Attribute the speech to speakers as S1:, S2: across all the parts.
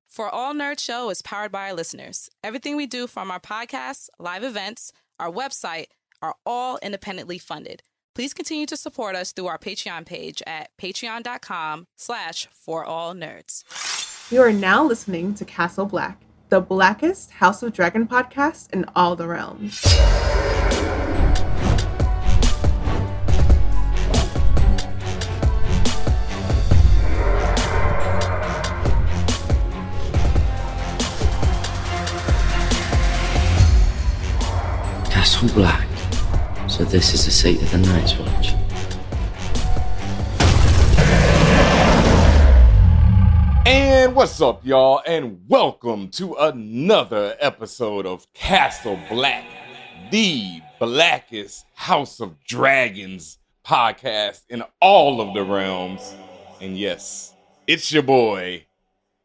S1: For All Nerd Show is powered by our listeners. Everything we do, from our podcasts, live events, our website, are all independently funded. Please continue to support us through our Patreon page at patreon.com/forallnerds.
S2: You are now listening to Castle Black, the blackest House of Dragon podcast in all the realms.
S3: Castle Black. So this is the seat of the Night's Watch.
S4: And what's up, y'all? And welcome to another episode of Castle Black, the blackest House of Dragons podcast in all of the realms. And yes, it's your boy,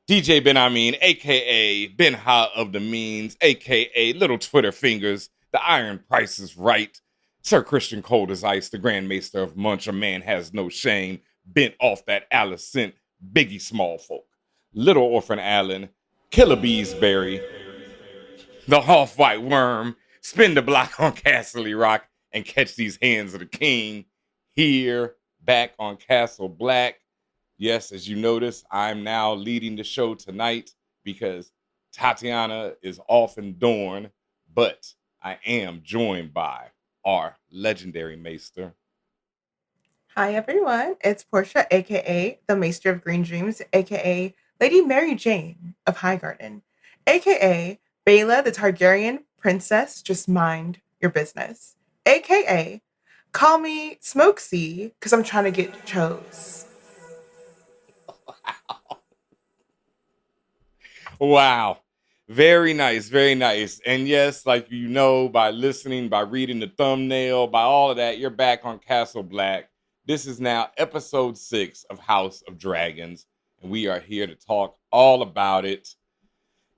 S4: DJ BenHaMeen, a.k.a. Ben-Ha of the Means, a.k.a. Little Twitter Fingers, the Iron Price is Right, Sir Christian Cold as Ice, the Grand Maester of Munch, a man has no shame, bent off that Alice scent, Biggie Small Folk, Little Orphan Allen, Killer Beesberry, the Half-White Worm, spin the block on Castle Rock, and catch these hands of the king here, back on Castle Black. Yes, as you notice, I'm now leading the show tonight because Tatiana is off and dorn, but I am joined by our legendary maester.
S2: Hi everyone, it's Porshea, aka the Maester of Green Dreams, aka Lady Mary Jane of Highgarden, aka Baela the Targaryen Princess, just mind your business, aka call me Smokesy because I'm trying to get chose.
S4: Wow. Very nice, very nice. And yes, like you know, by listening, by reading the thumbnail, by all of that, you're back on Castle Black. This is now episode 6 of House of Dragons, and we are here to talk all about it.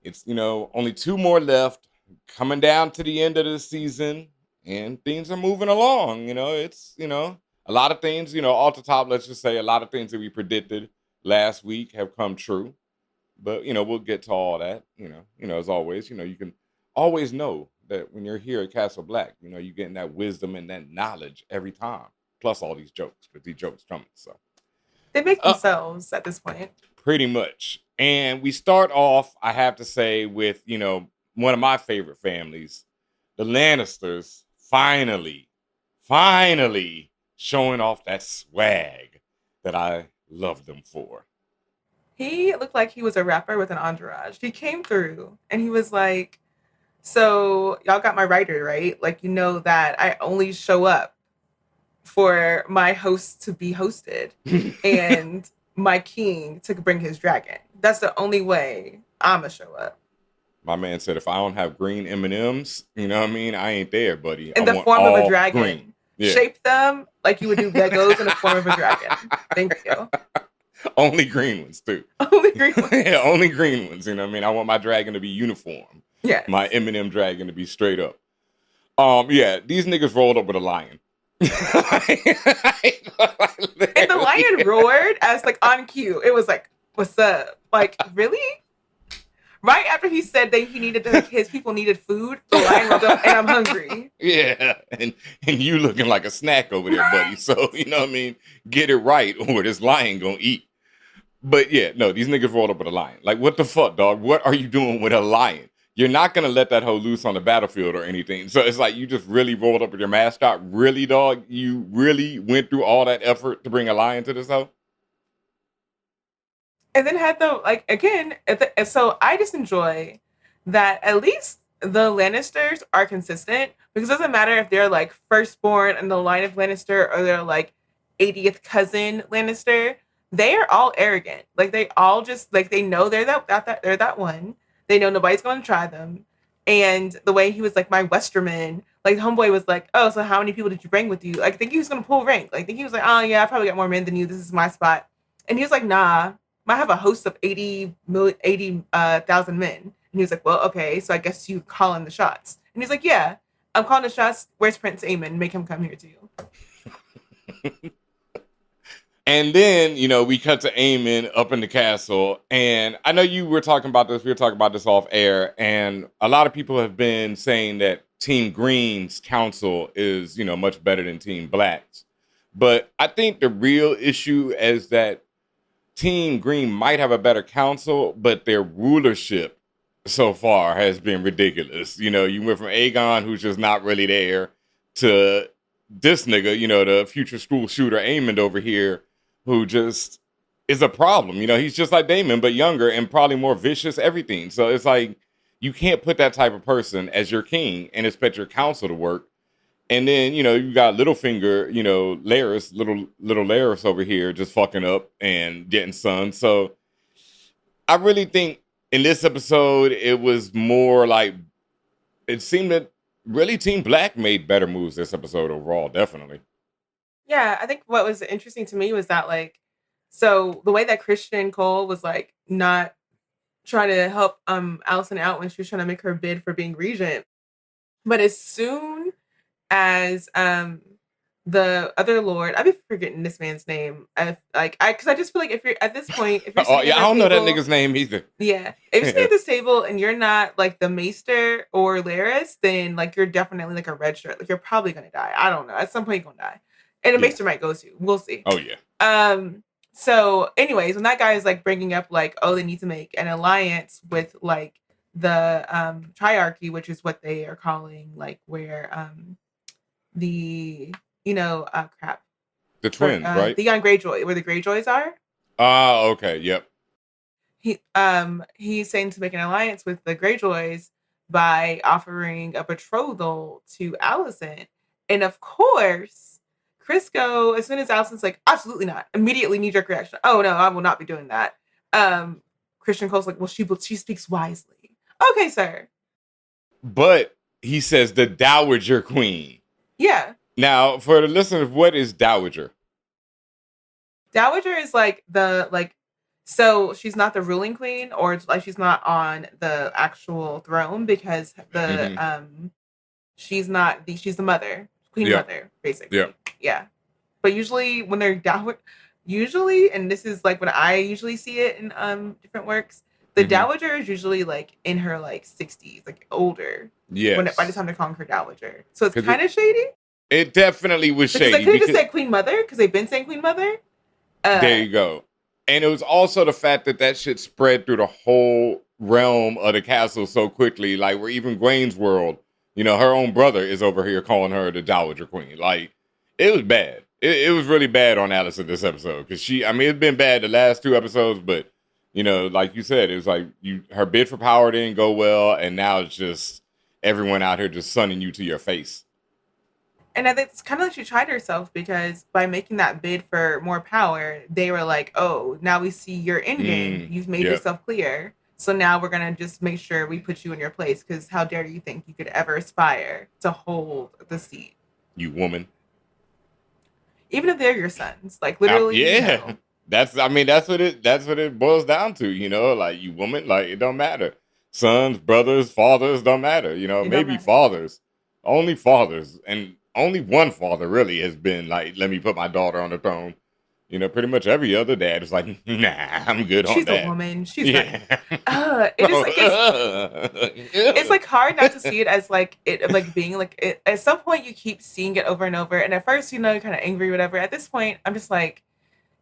S4: It's, only 2 more left, coming down to the end of the season, and things are moving along. It's, a lot of things, off the top, let's just say a lot of things that we predicted last week have come true. But, we'll get to all that, as always, you can always know that when you're here at Castle Black, you're getting that wisdom and that knowledge every time. Plus all these jokes, but these jokes coming. So
S2: They make themselves at this point.
S4: Pretty much. And we start off, I have to say, with, one of my favorite families, the Lannisters, finally showing off that swag that I love them for.
S2: He looked like he was a rapper with an entourage. He came through and he was like, so y'all got my writer, right? Like, that I only show up for my host to be hosted and my king to bring his dragon. That's the only way I'ma show up.
S4: My man said, if I don't have green M&Ms, you know what I mean? I ain't there, buddy.
S2: In the form of a dragon. Yeah. Shape them like you would do Legos in the form of a dragon. Thank you.
S4: Only green ones, too.
S2: Only green ones.
S4: Yeah, only green ones. You know what I mean? I want my dragon to be uniform.
S2: Yeah.
S4: My M&M dragon to be straight up. Yeah, these niggas rolled up with a lion.
S2: And the lion roared as on cue. It was like, what's up? Like, really? Right after he said that he needed his people needed food, the lion rolled up and I'm hungry.
S4: Yeah, and you looking like a snack over there, buddy. So, you know what I mean? Get it right or this lion gonna eat. But yeah, no, these niggas rolled up with a lion. Like, what the fuck, dog? What are you doing with a lion? You're not going to let that hoe loose on the battlefield or anything. So it's like you just really rolled up with your mascot. Really, dog? You really went through all that effort to bring a lion to this hoe?
S2: And then had so I just enjoy that at least the Lannisters are consistent, because it doesn't matter if they're firstborn in the line of Lannister or they're 80th cousin Lannister. They are all arrogant. They all just they know they're that one. They know nobody's going to try them. And the way he was my Westerman, homeboy was oh, so how many people did you bring with you? I think he was going to pull rank. I think he was oh yeah, I probably got more men than you. This is my spot. And he was nah, I have a host of 80,000 men. And he was well, okay, so I guess you calling the shots. And he's yeah, I'm calling the shots. Where's Prince Aemon? Make him come here too.
S4: And then, we cut to Aemon up in the castle. And I know you were talking about this. We were talking about this off air. And a lot of people have been saying that Team Green's council is, much better than Team Black's. But I think the real issue is that Team Green might have a better council, but their rulership so far has been ridiculous. You went from Aegon, who's just not really there, to this nigga, the future school shooter Aemon over here, who just is a problem. He's just like Daemon, but younger and probably more vicious, everything. So it's like, you can't put that type of person as your king and expect your council to work. And then, you got Littlefinger, little Larys over here just fucking up and getting sun. So I really think in this episode, it was more like, it seemed that really Team Black made better moves this episode overall, definitely.
S2: Yeah, I think what was interesting to me was that, like, so the way that Christian Cole was, like, not trying to help Alicent out when she was trying to make her bid for being regent. But as soon as the other lord, I've been forgetting this man's name. Because I just feel like if you're at this point, if you're
S4: I don't know that nigga's name either.
S2: Yeah, if you're sitting at this table and you're not like the Maester or Larys, then like you're definitely like a red shirt. Like you're probably gonna die. I don't know. At some point you're gonna die, and the Maester might go too. We'll see.
S4: Oh yeah.
S2: So, anyways, when that guy is like bringing up like, oh, they need to make an alliance with like the triarchy, which is what they are calling like where the
S4: the twins, right?
S2: The young Greyjoy, where the Greyjoys are.
S4: Okay, yep.
S2: He's saying to make an alliance with the Greyjoys by offering a betrothal to Alicent, and of course, Crisco, as soon as Alicent's like, absolutely not, immediately knee-jerk reaction. Oh no, I will not be doing that. Christian Cole's like, well, she speaks wisely. Okay, sir.
S4: But he says the Dowager Queen.
S2: Yeah.
S4: Now, for the listeners, what is Dowager?
S2: Dowager is like so she's not the ruling queen, or it's like she's not on the actual throne because she's the mother, queen mother, basically.
S4: Yeah.
S2: Yeah. But usually when they're dowager, and this is like when I usually see it in different works, the dowager is usually like in her like 60s, like older.
S4: Yeah.
S2: By the time they're calling her dowager, so it's kind of shady.
S4: It definitely was shady.
S2: They could have just said queen mother because they've been saying queen mother.
S4: There you go. And it was also the fact that shit spread through the whole realm of the castle so quickly. Like, where even Gwen's world, her own brother is over here calling her the Dowager Queen. Like, it was bad. It was really bad on Alicent this episode. Because it's been bad the last two episodes, but, like you said, it was like her bid for power didn't go well. And now it's just everyone out here just sunning you to your face.
S2: And I think it's kind of like she tried herself, because by making that bid for more power, they were like, oh, now we see your end game. You've made yourself clear. So now we're going to just make sure we put you in your place, because how dare you think you could ever aspire to hold the seat?
S4: You woman.
S2: Even if they're your sons. Like, literally.
S4: Yeah. That's what it boils down to, like, you woman, like, it don't matter. Sons, brothers, fathers, don't matter, maybe fathers. Only fathers. And only one father really has been like, let me put my daughter on the throne. Pretty much every other dad is like, nah, I'm good on that.
S2: She's a woman. She's it's like hard not to see it as like it like being like it. At some point you keep seeing it over and over, and at first you're kind of angry, whatever. At this point, I'm just like,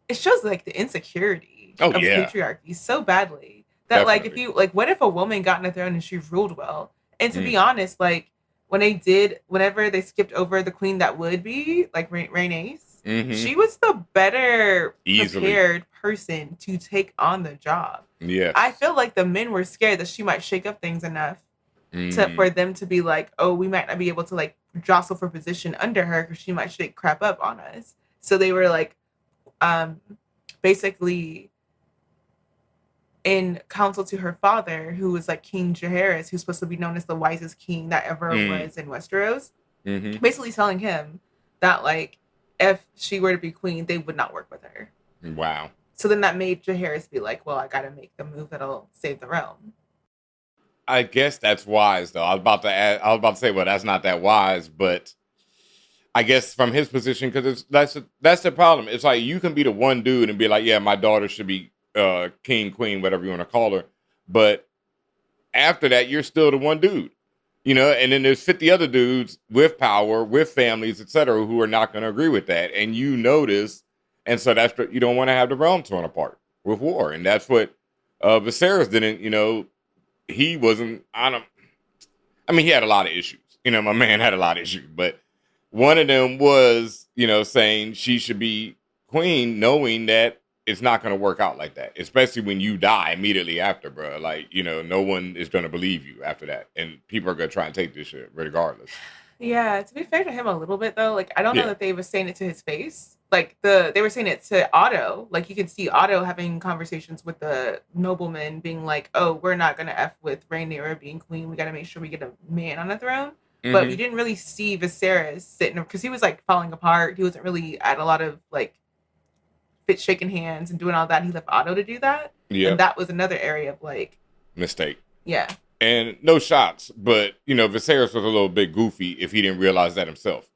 S2: it shows like the insecurity of patriarchy so badly that like if you like, what if a woman got on the throne and she ruled well? And to be honest, like, whenever they skipped over the queen that would be, like Rhaenys, she was the better prepared person to take on the job.
S4: Yeah.
S2: I feel like the men were scared that she might shake up things enough for them to be like, oh, we might not be able to like jostle for position under her because she might shake crap up on us. So they were like, basically in counsel to her father, who was like King Jaehaerys, who's supposed to be known as the wisest king that ever was in Westeros, basically telling him that like if she were to be queen, they would not work with her.
S4: Wow.
S2: So then that made Jaehaerys be like, well, I gotta make the move that'll save the realm.
S4: I guess that's wise though. I was about to say, well, that's not that wise, but I guess from his position, because that's the problem. It's like you can be the one dude and be like, yeah, my daughter should be king, queen, whatever you want to call her. But after that, you're still the one dude, and then there's 50 other dudes with power, with families, etc., who are not going to agree with that. And you know this. And so that's what you don't want to have the realm torn apart with war. And that's what Viserys didn't, he wasn't on him. I mean, he had a lot of issues. My man had a lot of issues, but one of them was, saying she should be queen, knowing that it's not going to work out like that, especially when you die immediately after, bro. Like, no one is going to believe you after that. And people are going to try and take this shit regardless.
S2: Yeah, to be fair to him a little bit, though, like, I don't know that they were saying it to his face. Like, they were saying it to Otto. Like, you could see Otto having conversations with the nobleman being like, oh, we're not going to F with Rhaenyra being queen. We got to make sure we get a man on the throne. But we didn't really see Viserys sitting, because he was, like, falling apart. He wasn't really at a lot of, like, shaking hands and doing all that. He left Otto to do that. Yeah. And that was another area of, like... mistake. Yeah.
S4: And no shots, but, Viserys was a little bit goofy if he didn't realize that himself.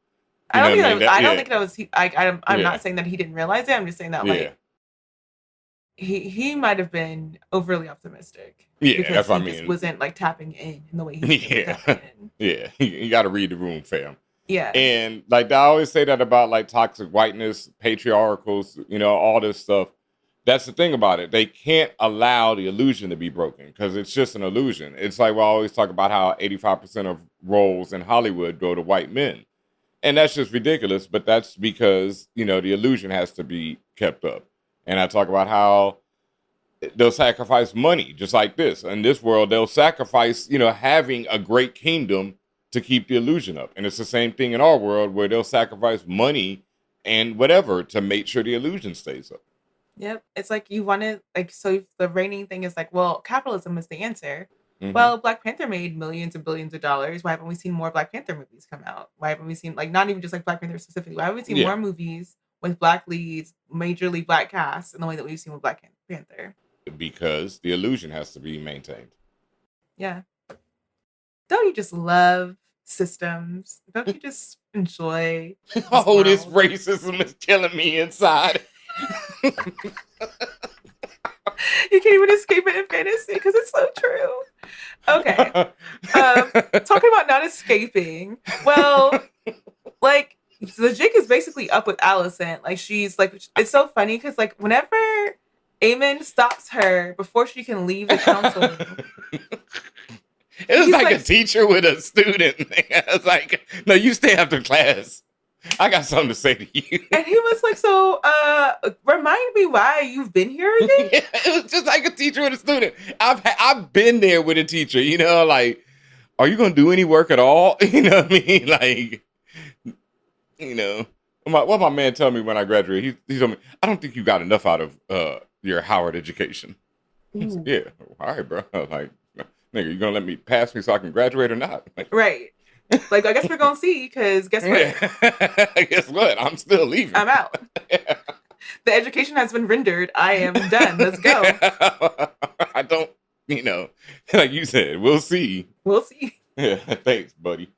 S2: I don't think that was... I'm not saying that he didn't realize it. I'm just saying that, like... He might have been overly optimistic.
S4: Yeah, that's what I mean.
S2: He just wasn't, like, tapping in the way he was tapping in.
S4: Yeah, you got to read the room, fam.
S2: Yeah.
S4: And, like, I always say that about, like, toxic whiteness, patriarchals, all this stuff. That's the thing about it. They can't allow the illusion to be broken because it's just an illusion. It's like we always talk about how 85% of roles in Hollywood go to white men. And that's just ridiculous, but that's because, the illusion has to be kept up. And I talk about how they'll sacrifice money, just like this. In this world, they'll sacrifice, having a great kingdom to keep the illusion up. And it's the same thing in our world where they'll sacrifice money and whatever to make sure the illusion stays up.
S2: Yep. It's like you want to, like, so the reigning thing is like, well, capitalism is the answer. Well, Black Panther made millions and billions of dollars. Why haven't we seen more Black Panther movies come out? Why haven't we seen, like, not even just like Black Panther specifically, why haven't we seen more movies with Black leads, majorly Black casts, in the way that we've seen with Black Panther?
S4: Because the illusion has to be maintained.
S2: Yeah. Don't you just love systems? Don't you just enjoy this
S4: world? This racism is killing me inside.
S2: You can't even escape it in fantasy because it's so true. Okay. Talking about not escaping. Well, like, the jig is basically up with Alicent. Like, she's like, it's so funny because, like, whenever Aemon stops her before she can leave the council room,
S4: it was like a teacher with a student. It's like, no, you stay after class. I got something to say to you.
S2: And he was like, so, remind me why you've been here again?
S4: Yeah, it was just like a teacher with a student. I've been there with a teacher, like, are you going to do any work at all? You know what I mean? Like, what my man told me when I graduated, he told me, I don't think you got enough out of your Howard education. Said, yeah, all right, bro. Like, nigga, you going to let me pass me so I can graduate or not? Like,
S2: right. Like, I guess we're going to see, because guess what?
S4: Guess what? I'm still leaving.
S2: I'm out. Yeah. The education has been rendered. I am done. Let's go.
S4: I don't, like you said, we'll see.
S2: We'll see.
S4: Yeah, thanks, buddy.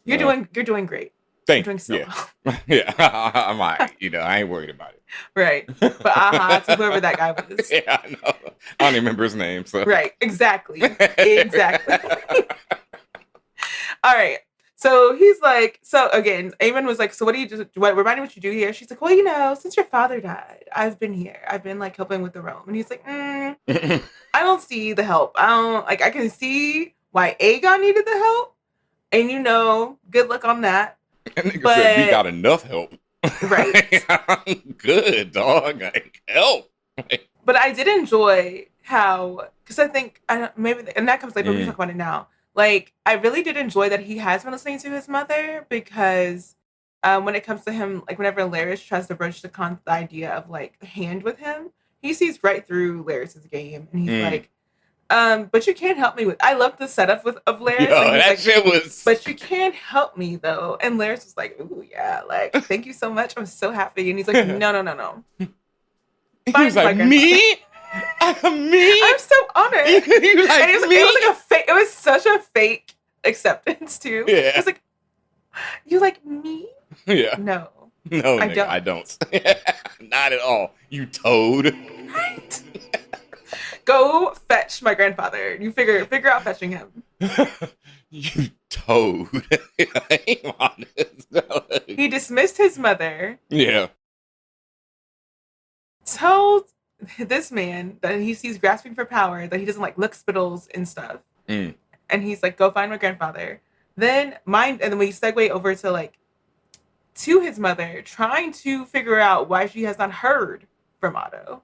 S2: You're doing great.
S4: Thanks.
S2: You're doing so well.
S4: Yeah, I'm all right. I ain't worried about it.
S2: Right. But to whoever that guy was.
S4: Yeah, I know. I don't even remember his name. So.
S2: Right. Exactly. All right. So he's like, so again, Aemon was like, so what do you do? Remind me what you do here. She's like, well, since your father died, I've been here. I've been like helping with the realm. And he's like, I don't see the help. I can see why Aegon needed the help. And good luck on that.
S4: That nigga said we got enough help.
S2: Right.
S4: I'm good, dog. Like, help.
S2: But I did enjoy how, because I think, maybe, and that comes later, but we talk about it now. Like, I really did enjoy that he has been listening to his mother, because when it comes to him, like, whenever Larys tries to broach the idea of, like, hand with him, he sees right through Larys's game. And he's like, but you can't help me with... I love the setup of Larys.
S4: Yo, that shit was...
S2: But you can't help me, though. And Larys was like, ooh, yeah, like, thank you so much. I'm so happy. And he's like, no.
S4: He was like, me? Me?
S2: I'm so honored.
S4: You like,
S2: and it was like a fake... It was such a fake acceptance, too.
S4: Yeah.
S2: It was like, you like me?
S4: Yeah.
S2: No.
S4: No,
S2: I
S4: nigga,
S2: don't.
S4: I don't. Not at all. You toad.
S2: Right? Go fetch my grandfather. You figure out fetching him.
S4: You toad. I'm honest.
S2: He dismissed his mother,
S4: Yeah.
S2: told this man that he sees grasping for power, that he doesn't like lick spittles and stuff.
S4: Mm.
S2: And he's like, go find my grandfather. And then we segue over to like to his mother, trying to figure out why she has not heard from Otto.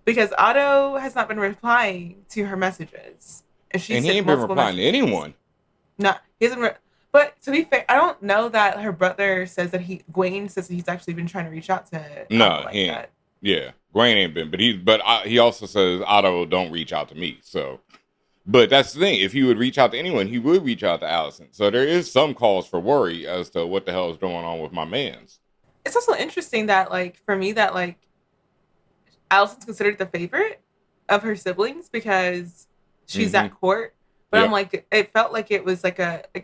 S2: Because Otto has not been replying to her messages. And
S4: And he ain't been replying to anyone.
S2: No, he hasn't. But to be fair, I don't know that her brother says that Gwaine says that he's actually been trying to reach out to
S4: No,
S2: Otto like
S4: he ain't.
S2: that.
S4: Yeah, Gwaine ain't been, but he also says Otto don't reach out to me. So, but that's the thing. If he would reach out to anyone, he would reach out to Allison. So there is some cause for worry as to what the hell is going on with my man's.
S2: It's also interesting that like for me that like Allison's considered the favorite of her siblings because she's at court. But
S4: Yep.
S2: I'm like, it felt like it was like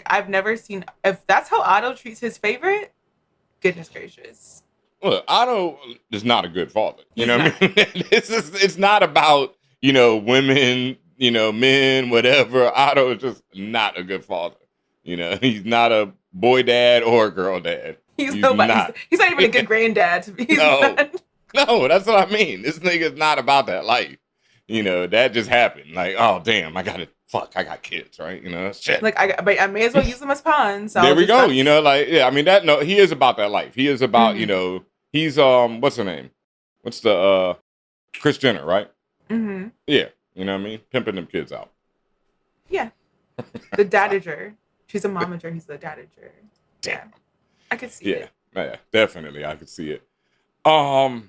S2: I've never seen, if that's how Otto treats his favorite, goodness gracious.
S4: Look, Otto is not a good father. You
S2: He's
S4: know what I mean? It's not about, women, men, whatever. Otto is just not a good father. He's not a boy dad or a girl dad.
S2: He's not even a good granddad to be.
S4: No, that's what I mean. This nigga's not about that life. That just happened. Like, oh damn, I got kids, right? Shit.
S2: Like I may as well use them as pawns. So
S4: there we go. He is about that life. He is about, he's what's her name? What's the Kris Jenner, right?
S2: Mm-hmm.
S4: Yeah, you know what I mean? Pimping them kids out.
S2: Yeah. The dadager. She's a momager, he's the dadager. Yeah. I could see it.
S4: Yeah, definitely I could see it. I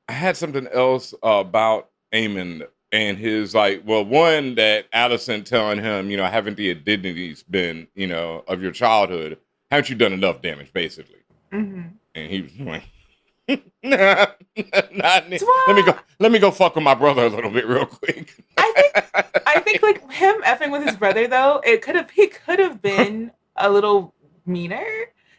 S4: had something else about Aemon and his one that Allison telling him, haven't the identities been, of your childhood, haven't you done enough damage, basically?
S2: Mm-hmm.
S4: And he was like, nah, let me go fuck with my brother a little bit real quick.
S2: I think like him effing with his brother though, he could have been a little meaner.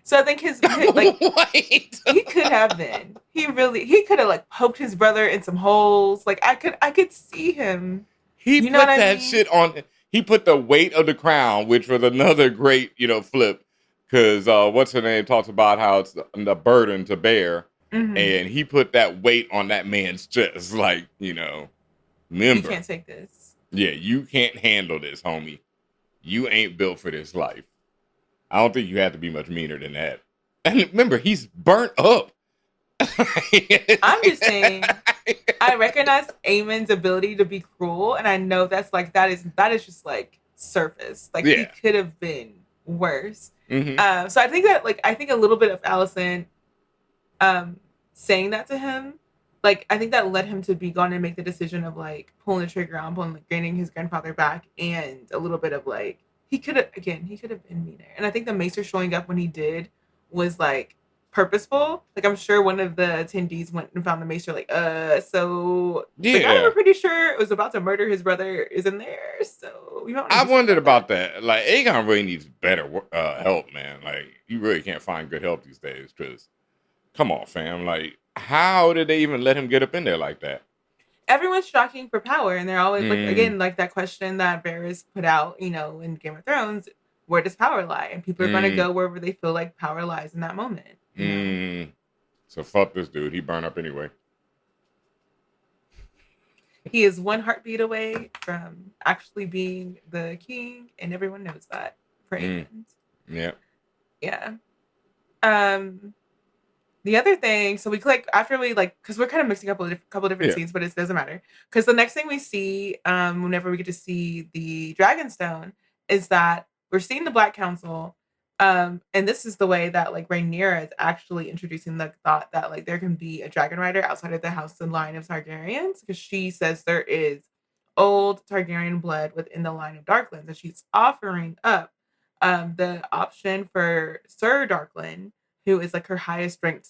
S2: So I think his like he could have been. He could have like poked his brother in some holes. Like I could see him.
S4: He put that shit on. He put the weight of the crown, which was another great, flip. Because what's her name talks about how it's the burden to bear, and he put that weight on that man's chest. Like, remember,
S2: you can't take this.
S4: Yeah, you can't handle this, homie. You ain't built for this life. I don't think you have to be much meaner than that. And remember, he's burnt up.
S2: I'm just saying, I recognize Aemon's ability to be cruel, and I know that is just like surface. Like he could have been worse.
S4: Mm-hmm.
S2: So I think that I think a little bit of Allison saying that to him, I think that led him to be gone and make the decision of pulling the trigger on gaining his grandfather back, and a little bit of he could have been meaner. And I think the maester showing up when he did was purposeful. I'm sure one of the attendees went and found the maester so the guy we're pretty sure was about to murder his brother is in there. So
S4: I wondered about that. Aegon really needs better help, man. You really can't find good help these days. Because come on, fam. How did they even let him get up in there like that?
S2: Everyone's jockeying for power, and they're always again that question that Varys put out, in Game of Thrones. Where does power lie? And people are going to go wherever they feel like power lies in that moment.
S4: So fuck this dude. He burned up anyway.
S2: He is one heartbeat away from actually being the king, and everyone knows that for Aemon.
S4: Yeah.
S2: Yeah. The other thing, so we click after we because we're kind of mixing up a couple different scenes, but it doesn't matter because the next thing we see, whenever we get to see the Dragonstone, is that we're seeing the Black Council, and this is the way that Rhaenyra is actually introducing the thought that there can be a dragon rider outside of the house and line of Targaryens, because she says there is old Targaryen blood within the line of Darklands, and she's offering up the option for Sir Darkland, who is her highest ranked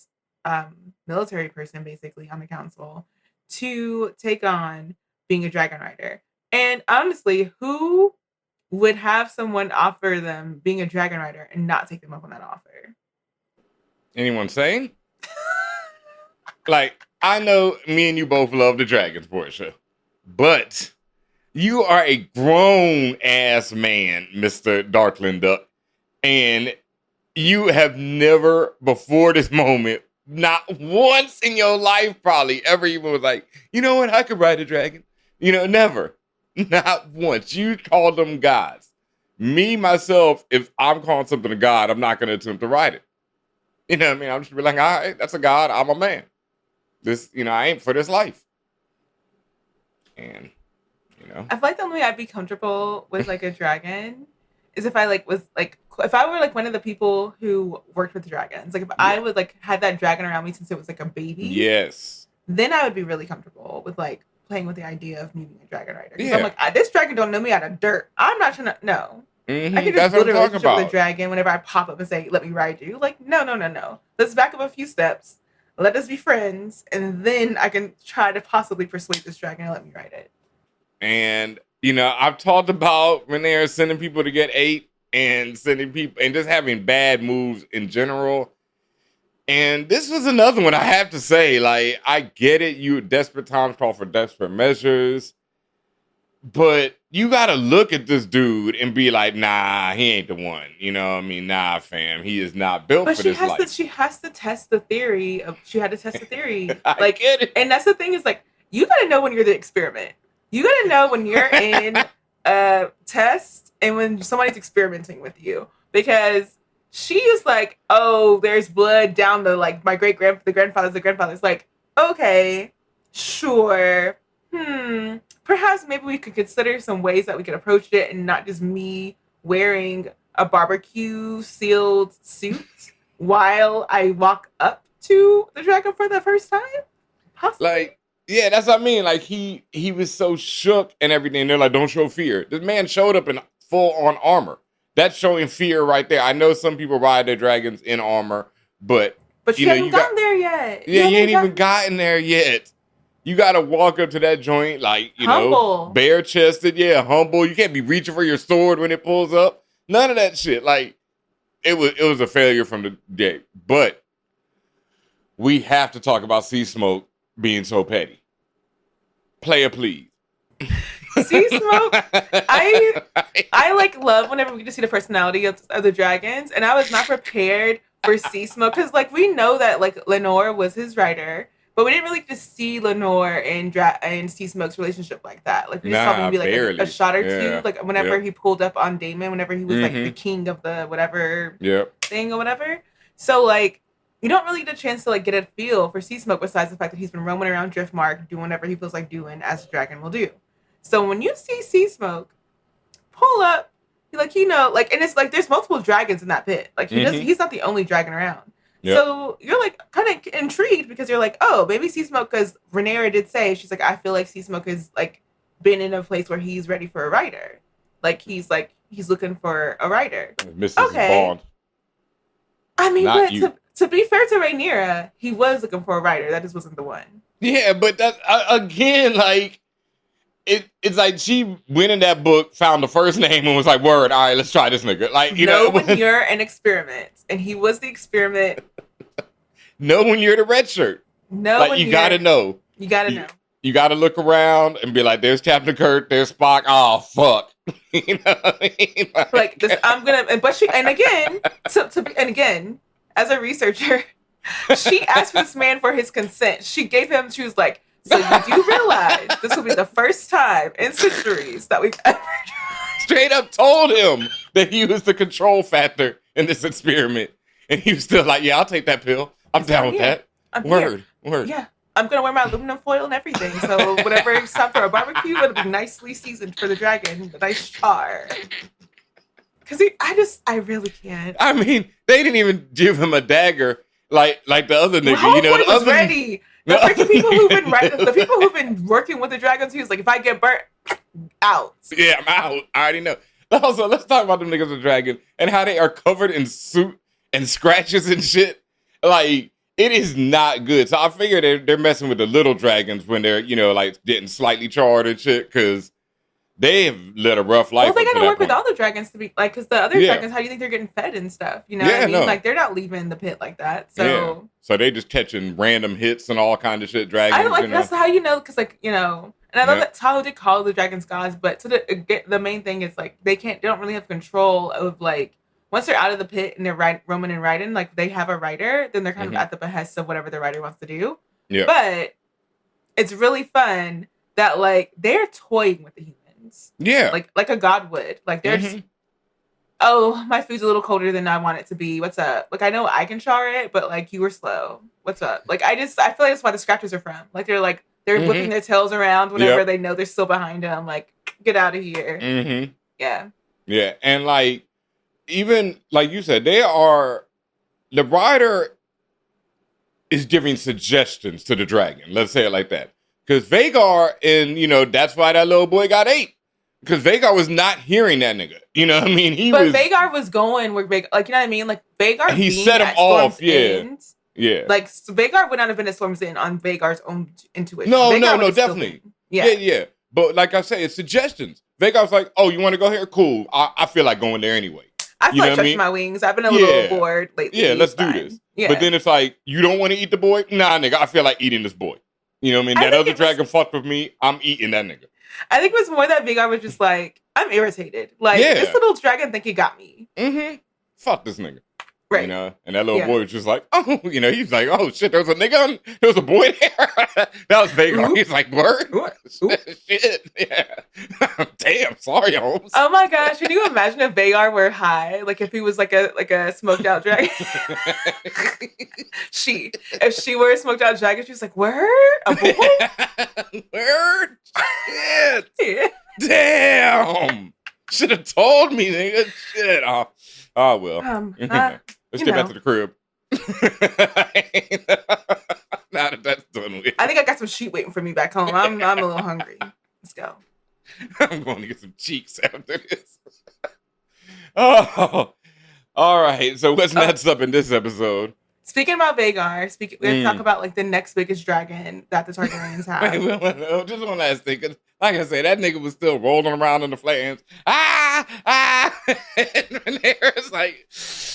S2: military person basically on the council, to take on being a dragon rider. And honestly, who would have someone offer them being a dragon rider and not take them up on that offer?
S4: Anyone saying? Like, I know me and you both love the dragons, Portia, but you are a grown ass man, Mr. Darkling Duck, and you have never before this moment, not once in your life, probably ever even was like, you know what, I could ride a dragon. You know, never. Not once. You called them gods. Me, myself, if I'm calling something a god, I'm not going to attempt to ride it. You know what I mean? I'm just be like, all right, that's a god. I'm a man. This, I ain't for this life. And,
S2: I feel like the only way I'd be comfortable with like a dragon is if I if I were like one of the people who worked with dragons. Like if I would like had that dragon around me since it was like a baby.
S4: Yes.
S2: Then I would be really comfortable with like playing with the idea of meeting a dragon rider. Because
S4: Yeah.
S2: I'm like, this dragon don't know me out of dirt. I'm not trying to, no.
S4: Mm-hmm.
S2: I can
S4: That's
S2: just build
S4: what
S2: a
S4: I'm talking
S2: relationship with
S4: about.
S2: a dragon whenever I pop up and say, let me ride you. Like, no. Let's back up a few steps. Let us be friends. And then I can try to possibly persuade this dragon to let me ride it.
S4: And, I've talked about when they're sending people to get ate and sending people and just having bad moves in general. And this was another one, I have to say. Like, I get it. You desperate times call for desperate measures. But you got to look at this dude and be like, nah, he ain't the one. You know what I mean? Nah, fam. He is not built for this life.
S2: She has to test the theory of, she had to test the theory.
S4: I get it.
S2: And that's the thing is like, you got to know when you're the experiment. You got to know when you're in a test and when somebody's experimenting with you. Because she is like, oh, there's blood down the, like, the grandfather's like, okay, sure. Perhaps maybe we could consider some ways that we could approach it and not just me wearing a barbecue sealed suit while I walk up to the dragon for the first time. Possibly.
S4: Like, yeah, that's what I mean. Like, he was so shook and everything. They're like, don't show fear. This man showed up in full on armor. That's showing fear right there. I know some people ride their dragons in armor, but
S2: you haven't gotten there yet.
S4: Yeah, you ain't even gotten there yet. You got to walk up to that joint like,
S2: humble.
S4: Bare chested. Yeah, humble. You can't be reaching for your sword when it pulls up. None of that shit. Like, it was a failure from the gate. But we have to talk about Sea Smoke being so petty. Player, please.
S2: Sea Smoke, I like love whenever we get to see the personality of the dragons, and I was not prepared for Sea Smoke because like we know that like Lenore was his rider, but we didn't really just see Lenore and Sea Smoke's relationship like that. Like we just saw maybe like a shot or two, like whenever he pulled up on Damon, whenever he was like the king of the whatever thing or whatever. So like you don't really get a chance to like get a feel for Sea Smoke besides the fact that he's been roaming around Driftmark doing whatever he feels like doing as a dragon will do. So when you see Sea Smoke pull up, and it's like there's multiple dragons in that pit. Like he's not the only dragon around. Yep. So you're like kind of intrigued because you're like, oh, maybe Sea Smoke, because Rhaenyra did say, she's like, I feel like Sea Smoke has like been in a place where he's ready for a rider. Like he's looking for a rider.
S4: Mrs. Bond.
S2: I mean, not but to be fair to Rhaenyra, he was looking for a rider. That just wasn't the one.
S4: Yeah, but that again, like. It's like she went in that book, found the first name, and was like, "Word, all right, let's try this nigga." Like
S2: know when you're an experiment, and he was the experiment.
S4: Know when you're the red shirt.
S2: No,
S4: like you gotta know.
S2: You gotta know.
S4: You gotta look around and be like, "There's Captain Kirk. There's Spock. Oh fuck." You know what I mean?
S2: Like this, I'm gonna. And again, as a researcher, she asked this man for his consent. She gave him. She was like. So you do realize this will be the first time in centuries that we've ever
S4: straight up told him that he was the control factor in this experiment. And he was still like, yeah, I'll take that pill. I'm down with that. Word.
S2: Yeah. I'm going to wear my aluminum foil and everything. So whenever it's time for a barbecue, it'll be nicely seasoned for the dragon. A nice char. Because I really can't.
S4: I mean, they didn't even give him a dagger like the other nigga.
S2: Well, the other ready. The freaking people who've been working with the dragons, he was like, if I get burnt, out.
S4: Yeah, I'm out. I already know. Also, let's talk about them niggas with dragons and how they are covered in soot and scratches and shit. Like, it is not good. So I figure they're messing with the little dragons when they're, like, getting slightly charred and shit, because they have led a rough life.
S2: Well, they
S4: up to
S2: gotta
S4: that
S2: work with
S4: point.
S2: all the dragons to be like, because the other dragons, how do you think they're getting fed and stuff? You know what I mean?
S4: No.
S2: Like they're not leaving the pit like that. So
S4: Yeah. So they just catching random hits and all kind of shit. Dragons.
S2: I don't like that's how you know, because like and I love that Tahoe did call the dragons gods, but so the main thing is like they don't really have control of like once they're out of the pit and they're roaming and riding, like they have a rider, then they're kind of at the behest of whatever the rider wants to do.
S4: Yeah.
S2: But it's really fun that like they're toying with the humans.
S4: Yeah.
S2: Like a god would. Like they're just, oh, my food's a little colder than I want it to be. What's up? Like I know I can char it, but like you were slow. What's up? Like I feel like that's why the scratchers are from. Like they're whipping their tails around whenever they know they're still behind them. Like, get out of here. Yeah.
S4: Yeah. And like, even like you said, the rider is giving suggestions to the dragon. Let's say it like that. Because Vhagar, and that's why that little boy got ate. Because Vhagar was not hearing that nigga. You know what I mean?
S2: Vhagar was going where Vhagar, like, you know what I mean? Like, Vhagar
S4: he set him off, yeah.
S2: Like, so Vhagar would not have been at Storm's End on Vhagar's own intuition.
S4: No, definitely. Yeah. But like I say, it's suggestions. Vhagar's like, oh, you want to go here? Cool. I feel like going there anyway.
S2: I feel like stretching my wings. I've been a little bored lately.
S4: Yeah, let's do this. Yeah. But then it's like, you don't want to eat the boy? Nah, nigga, I feel like eating this boy. You know what I mean? That other dragon fucked with me. I'm eating that nigga.
S2: I think it was more that Vhagar was just like, I'm irritated. Like, this little dragon think he got me.
S4: Fuck this nigga.
S2: Right.
S4: And that little boy was just like, oh, he's like, oh shit, there was a nigga there was a boy there. That was Vhagar. He's like, word? Shit. Yeah. Damn, sorry, Holmes.
S2: Oh my gosh, can you imagine if Vhagar were high? Like if he was like a smoked out dragon. If she were a smoked out dragon, she was like, word? A boy?
S4: Word? Shit.
S2: Yeah.
S4: Damn. Should have told me, nigga. Shit. Oh well. Let's get back to the crib. Now that's done with.
S2: I think I got some sheep waiting for me back home. I'm a little hungry. Let's go.
S4: I'm going to get some cheeks after this. Oh, all right. So what's next up in this episode?
S2: Speaking about Vhagar, we're going to talk about like the next biggest dragon that the Targaryens have.
S4: Wait, just one last thing. Cause like I said, that nigga was still rolling around in the flames. And Rhaenyra's like,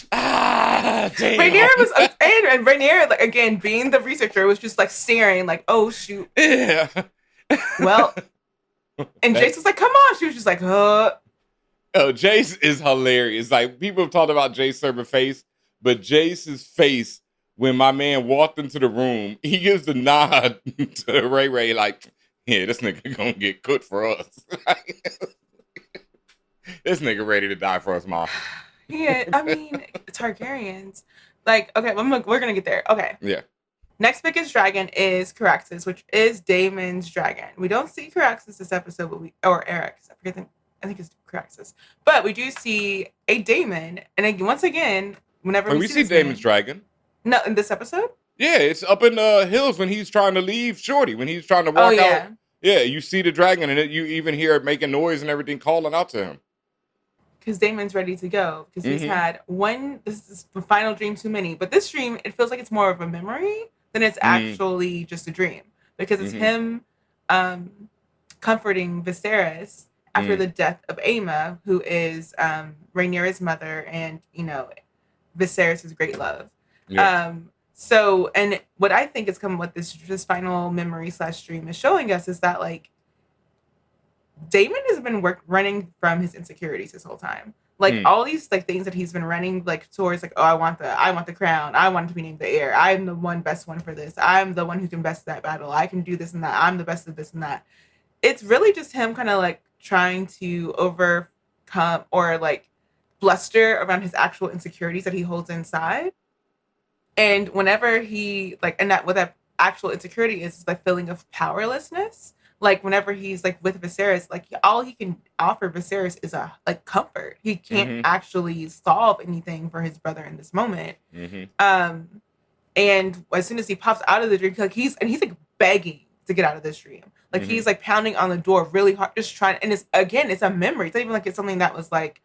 S4: damn.
S2: Rhaenyra was, and Rhaenyra, like, again, being the researcher, was just like staring, like, oh shoot.
S4: Yeah.
S2: Well, and Jace was like, come on. She was just like, Oh,
S4: Jace is hilarious. Like, people have talked about Jace's serving face, but Jace's face, when my man walked into the room, he gives the nod to Rhae, like, yeah, this nigga gonna get cooked for us. This nigga ready to die for us, mom.
S2: Yeah, I mean, Targaryens. Like, okay, we're gonna get there. Okay.
S4: Yeah.
S2: Next biggest dragon is Caraxes, which is Daemon's dragon. We don't see Caraxes this episode, or Eric's. I think it's Caraxes. But we do see a Daemon, and once again, whenever we see
S4: Daemon's dragon.
S2: No, in this episode?
S4: Yeah, it's up in the hills when he's trying to leave Shorty, when he's trying to walk out. Yeah, you see the dragon, and you even hear it making noise and everything, calling out to him.
S2: Because Daemon's ready to go. Because he's had this is the final dream too many. But this dream, it feels like it's more of a memory than it's actually just a dream. Because it's him comforting Viserys after the death of Aemma, who is Rhaenyra's mother and, Viserys' great love. Yeah. So, and what I think is coming what this final memory / dream is showing us is that, like, Daemon has been running from his insecurities this whole time. Like, all these, like, things that he's been running, like, towards, like, oh, I want the crown. I want to be named the heir. I'm the best one for this. I'm the one who can best that battle. I can do this and that. I'm the best of this and that. It's really just him kind of, like, trying to overcome or, like, bluster around his actual insecurities that he holds inside. And whenever he, like, and that what that actual insecurity is like feeling of powerlessness. Like whenever he's like with Viserys, like all he can offer Viserys is a like comfort. He can't actually solve anything for his brother in this moment. And as soon as he pops out of the dream, like he's like begging to get out of this dream. Like he's like pounding on the door really hard, just trying. And it's it's a memory. It's not even like it's something that was like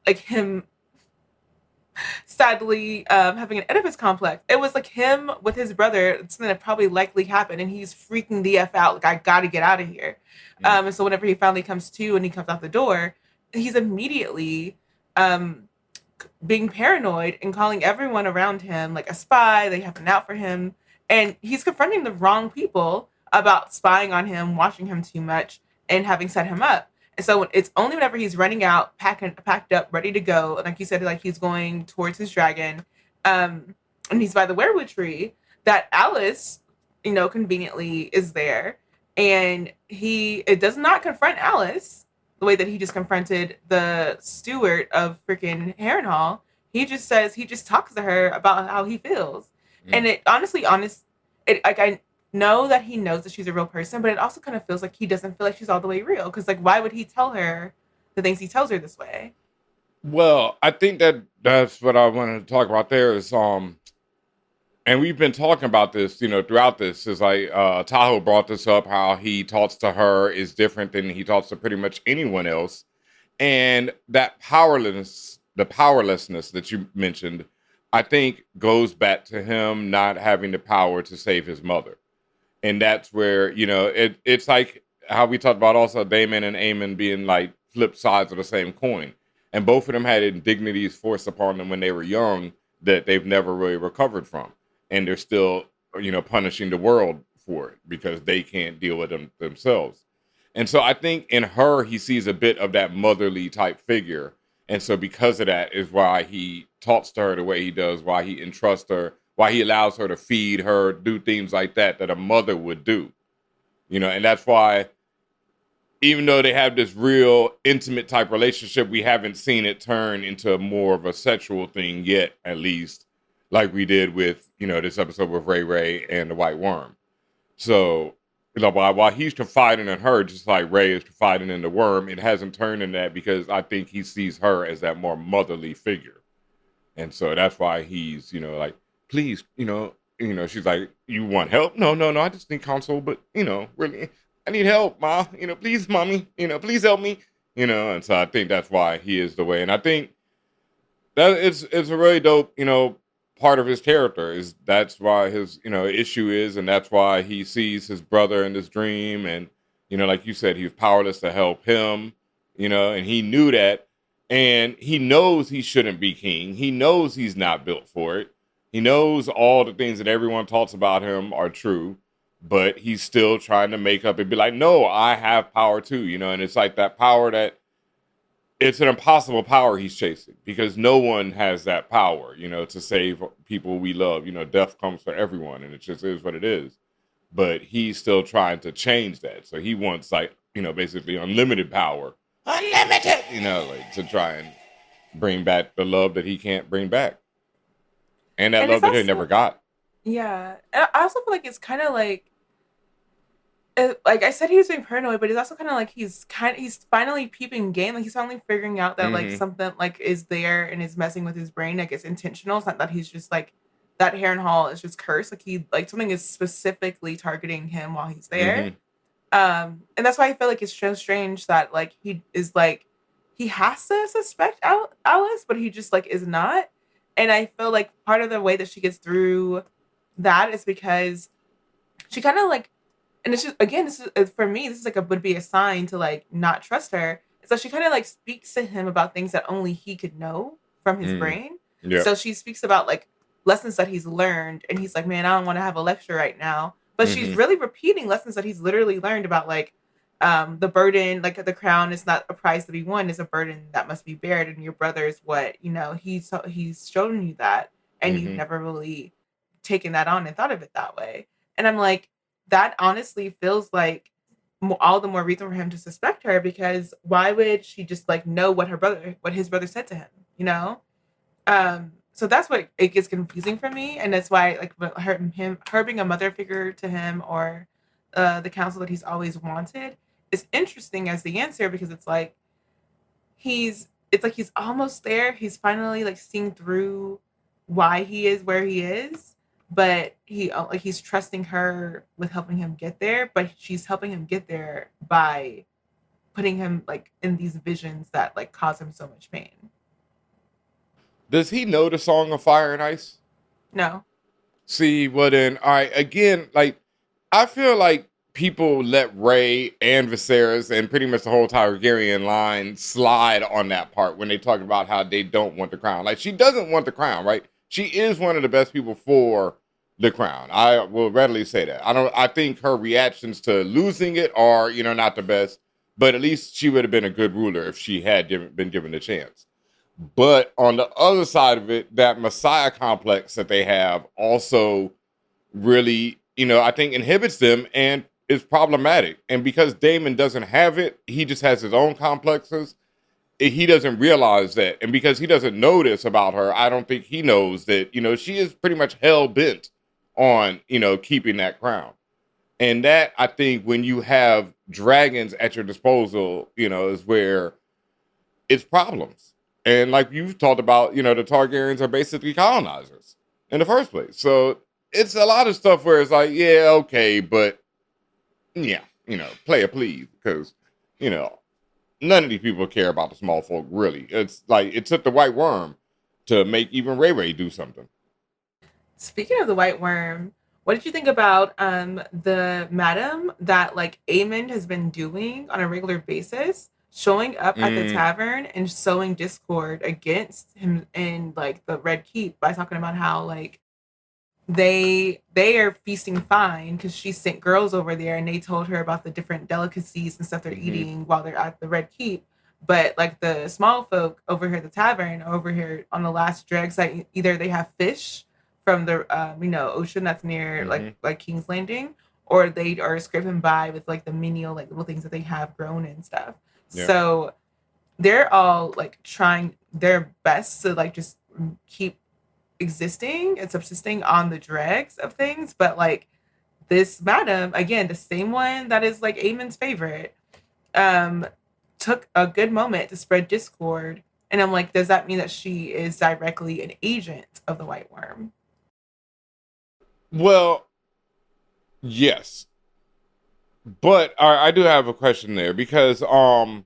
S2: him sadly having an Oedipus complex. It was like him with his brother. It's something that probably likely happened, and he's freaking the F out. Like, I gotta get out of here. And so whenever he finally comes to and he comes out the door, he's immediately um, being paranoid and calling everyone around him like a spy. They have an out for him. And he's confronting the wrong people about spying on him, watching him too much, and having set him up. And so it's only whenever he's running out, packed up, ready to go, like you said, like he's going towards his dragon, and he's by the werewood tree, that Alice, conveniently is there. And it does not confront Alice the way that he just confronted the steward of freaking Harrenhal. He just talks to her about how he feels. And it honestly, I know that he knows that she's a real person, but it also kind of feels like he doesn't feel like she's all the way real. Because, like, why would he tell her the things he tells her this way?
S4: Well, I think that's what I wanted to talk about there is, and we've been talking about this, throughout this, is like, Tahoe brought this up, how he talks to her is different than he talks to pretty much anyone else. And the powerlessness that you mentioned, I think goes back to him not having the power to save his mother. And that's where, it's like how we talked about also Daemon and Aemon being like flip sides of the same coin. And both of them had indignities forced upon them when they were young that they've never really recovered from. And they're still, punishing the world for it because they can't deal with them themselves. And so I think in her, he sees a bit of that motherly type figure. And so because of that is why he talks to her the way he does, why he entrusts her, why he allows her to feed her, do things like that a mother would do. And that's why, even though they have this real intimate type relationship, we haven't seen it turn into more of a sexual thing yet, at least, like we did with, this episode with Rhae and the White Worm. So, while he's confiding in her, just like Rhae is confiding in the worm, it hasn't turned in that because I think he sees her as that more motherly figure. And so that's why he's, like, please, she's like, you want help? No, I just need counsel, but, really, I need help, Ma. Please, mommy, please help me. And so I think that's why he is the way. And I think that it's a really dope, part of his character is that's why his, issue is, and that's why he sees his brother in this dream. And, like you said, he was powerless to help him, and he knew that. And he knows he shouldn't be king. He knows he's not built for it. He knows all the things that everyone talks about him are true, but he's still trying to make up and be like, no, I have power too, and it's like that power that it's an impossible power he's chasing because no one has that power, to save people we love. Death comes for everyone and it just is what it is. But he's still trying to change that. So he wants basically unlimited power. Unlimited! To try and bring back the love that he can't bring back. And that love that he never got.
S2: Yeah. And I also feel like it's kind of like I said he was being paranoid, but it's also kind of like he's finally peeping game. Like he's finally figuring out that like something like is there and is messing with his brain. Like it's intentional. It's not that he's just like that Harrenhal is just cursed. Like something is specifically targeting him while he's there. And that's why I feel like it's so strange that like he is like he has to suspect Alice, but he just like is not. And I feel like part of the way that she gets through that is because she kind of like. And it's just, again, this is for me, this is would be a sign to like not trust her. So she kind of like speaks to him about things that only he could know from his brain. Yeah. So she speaks about like lessons that he's learned. And he's like, man, I don't want to have a lecture right now. But she's really repeating lessons that he's literally learned about like the burden, like the crown is not a prize to be won, it's a burden that must be bared. And your brother is what, he's shown you that. And you've never really taken that on and thought of it that way. And I'm like, that honestly feels like all the more reason for him to suspect her, because why would she just like know what his brother said to him, so that's what it gets confusing for me. And that's why like her being a mother figure to him or the counsel that he's always wanted is interesting as the answer, because it's like he's almost there. He's finally like seeing through why he is where he is. But he's trusting her with helping him get there, but she's helping him get there by putting him like in these visions that like cause him so much pain.
S4: Does he know the Song of Fire and Ice?
S2: No.
S4: See, well then, all right, again, like, I feel like people let Rhae and Viserys and pretty much the whole Targaryen line slide on that part when they talk about how they don't want the crown. Like, she doesn't want the crown, right? She is one of the best people for the crown. I will readily say that. I think her reactions to losing it are, not the best, but at least she would have been a good ruler if she had been given the chance. But on the other side of it, that Messiah complex that they have also really, I think inhibits them and is problematic. And because Daemon doesn't have it, he just has his own complexes. He doesn't realize that. And because he doesn't know this about her, I don't think he knows that, she is pretty much hell bent on, keeping that crown. And that, I think, when you have dragons at your disposal, is where it's problems. And like you've talked about, the Targaryens are basically colonizers in the first place. So it's a lot of stuff where it's like, yeah, okay, but yeah, play it please, because, none of these people care about the small folk, really. It's like it took the White Worm to make even Rhae do something.
S2: Speaking of the White Worm, what did you think about the madam that like Aemond has been doing on a regular basis? Showing up at the tavern and sowing discord against him in like the Red Keep by talking about how like they are feasting fine because she sent girls over there and they told her about the different delicacies and stuff they're eating while they're at the Red Keep. But like the small folk over here at the tavern, over here on the last drag site, either they have fish from the ocean that's near like King's Landing, or they are scraping by with like the menial like little things that they have grown and stuff. Yeah. So they're all like trying their best to like just keep existing and subsisting on the dregs of things. But like this madam, again, the same one that is like Aemon's favorite, took a good moment to spread discord. And I'm like, does that mean that she is directly an agent of the White Worm?
S4: Well, yes. But I do have a question there because the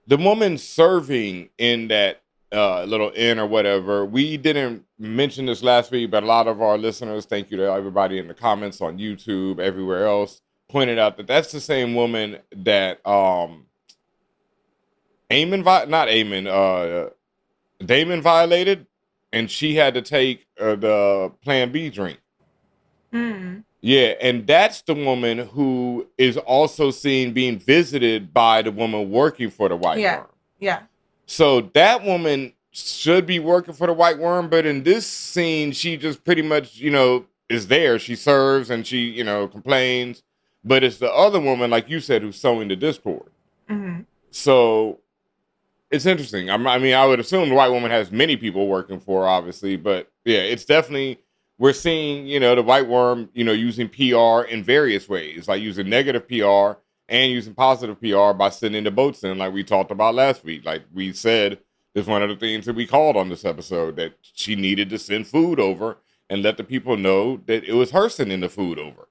S4: woman serving in that little inn or whatever, we didn't mention this last week, but a lot of our listeners, thank you to everybody in the comments on YouTube, everywhere else, pointed out that that's the same woman that Daemon violated, and she had to take the Plan B drink. Yeah, and that's the woman who is also seen being visited by the woman working for the White Worm.
S2: Yeah.
S4: So that woman should be working for the White Worm, but in this scene, she just pretty much, is there. She serves and she, complains. But it's the other woman, like you said, who's sowing the discord. So it's interesting. I mean, I would assume the White Woman has many people working for her, obviously. But yeah, it's definitely... We're seeing, the White Worm, using PR in various ways, like using negative PR and using positive PR by sending the boats in, like we talked about last week. Like we said, is one of the things that we called on this episode, that she needed to send food over and let the people know that it was her sending the food over.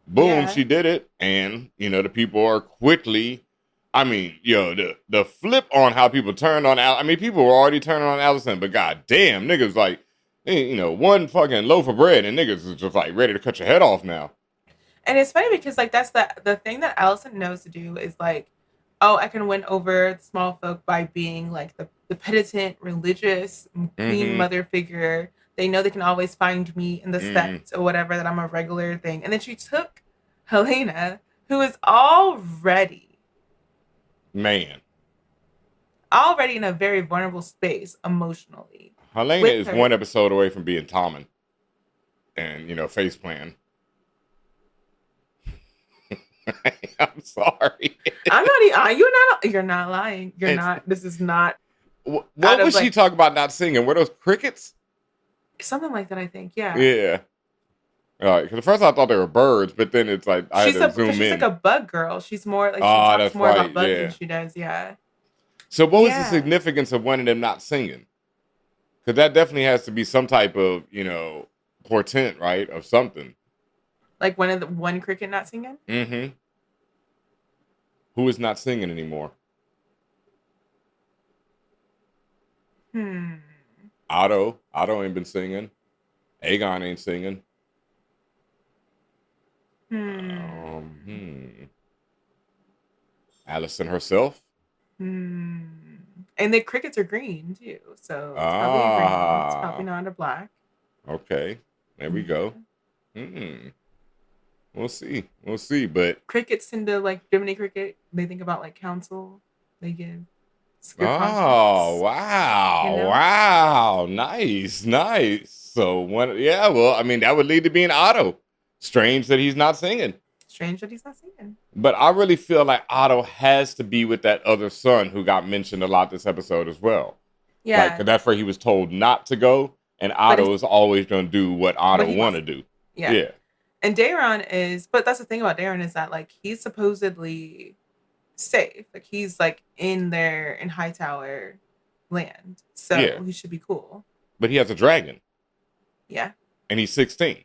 S4: Boom, she did it. And, the people are quickly, I mean, the flip on how people turned on, people were already turning on Alicent, but goddamn, niggas like, one fucking loaf of bread and niggas is just like ready to cut your head off now.
S2: And it's funny because like that's the thing that Alicent knows to do is like, oh, I can win over the small folk by being like the penitent, religious queen mother figure. They know they can always find me in the sect or whatever, that I'm a regular thing. And then she took Helena, who is already in a very vulnerable space emotionally.
S4: Helena is one episode away from being Tommen and, face plan. I'm sorry.
S2: I'm not, you're not lying. You're not, this is not.
S4: What was she talking about not singing? Were those crickets?
S2: Something like that, I think. Yeah.
S4: Yeah. All right. Because at first I thought they were birds, but then it's like, I had to zoom in.
S2: She's like a bug girl. She's more like, she talks more about bugs than she does. Yeah.
S4: So what was the significance of one of them not singing? Because that definitely has to be some type of, portent, right? Of something.
S2: Like one cricket not singing?
S4: Mm-hmm. Who is not singing anymore? Otto ain't been singing. Aegon ain't singing. Alicent herself.
S2: And the crickets are green too, so it's probably a green. It's probably not a black.
S4: Okay, there we go. We'll see. But
S2: crickets tend to like Jiminy Cricket. They think about like counsel. They give.
S4: Wow!
S2: You know?
S4: Wow! Nice. So well, I mean, that would lead to being Otto. Strange that he's not singing.
S2: But
S4: I really feel like Otto has to be with that other son who got mentioned a lot this episode as well.
S2: Yeah.
S4: Like, that's where he was told not to go, and Otto is always going to do what Otto want to do. Yeah.
S2: And Daeron but that's the thing about Daeron is that, like, he's supposedly safe. Like, he's, like, in Hightower land. So he should be cool.
S4: But he has a dragon.
S2: Yeah.
S4: And he's 16.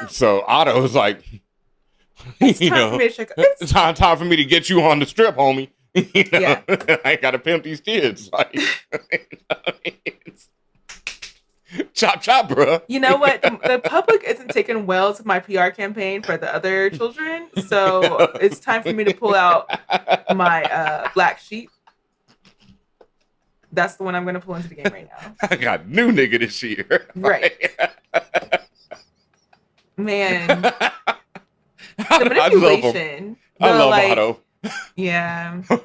S4: So Otto's like,
S2: it's time for me to check out.
S4: It's time for me to get you on the strip, homie. I ain't got to pimp these kids. Like, chop, bro.
S2: You know what? The public isn't taking well to my PR campaign for the other children. So it's time for me to pull out my black sheep. That's the one I'm going to pull into the game right now.
S4: I got new nigga this year.
S2: Right. Man. The manipulation.
S4: I love Otto.
S2: Yeah. And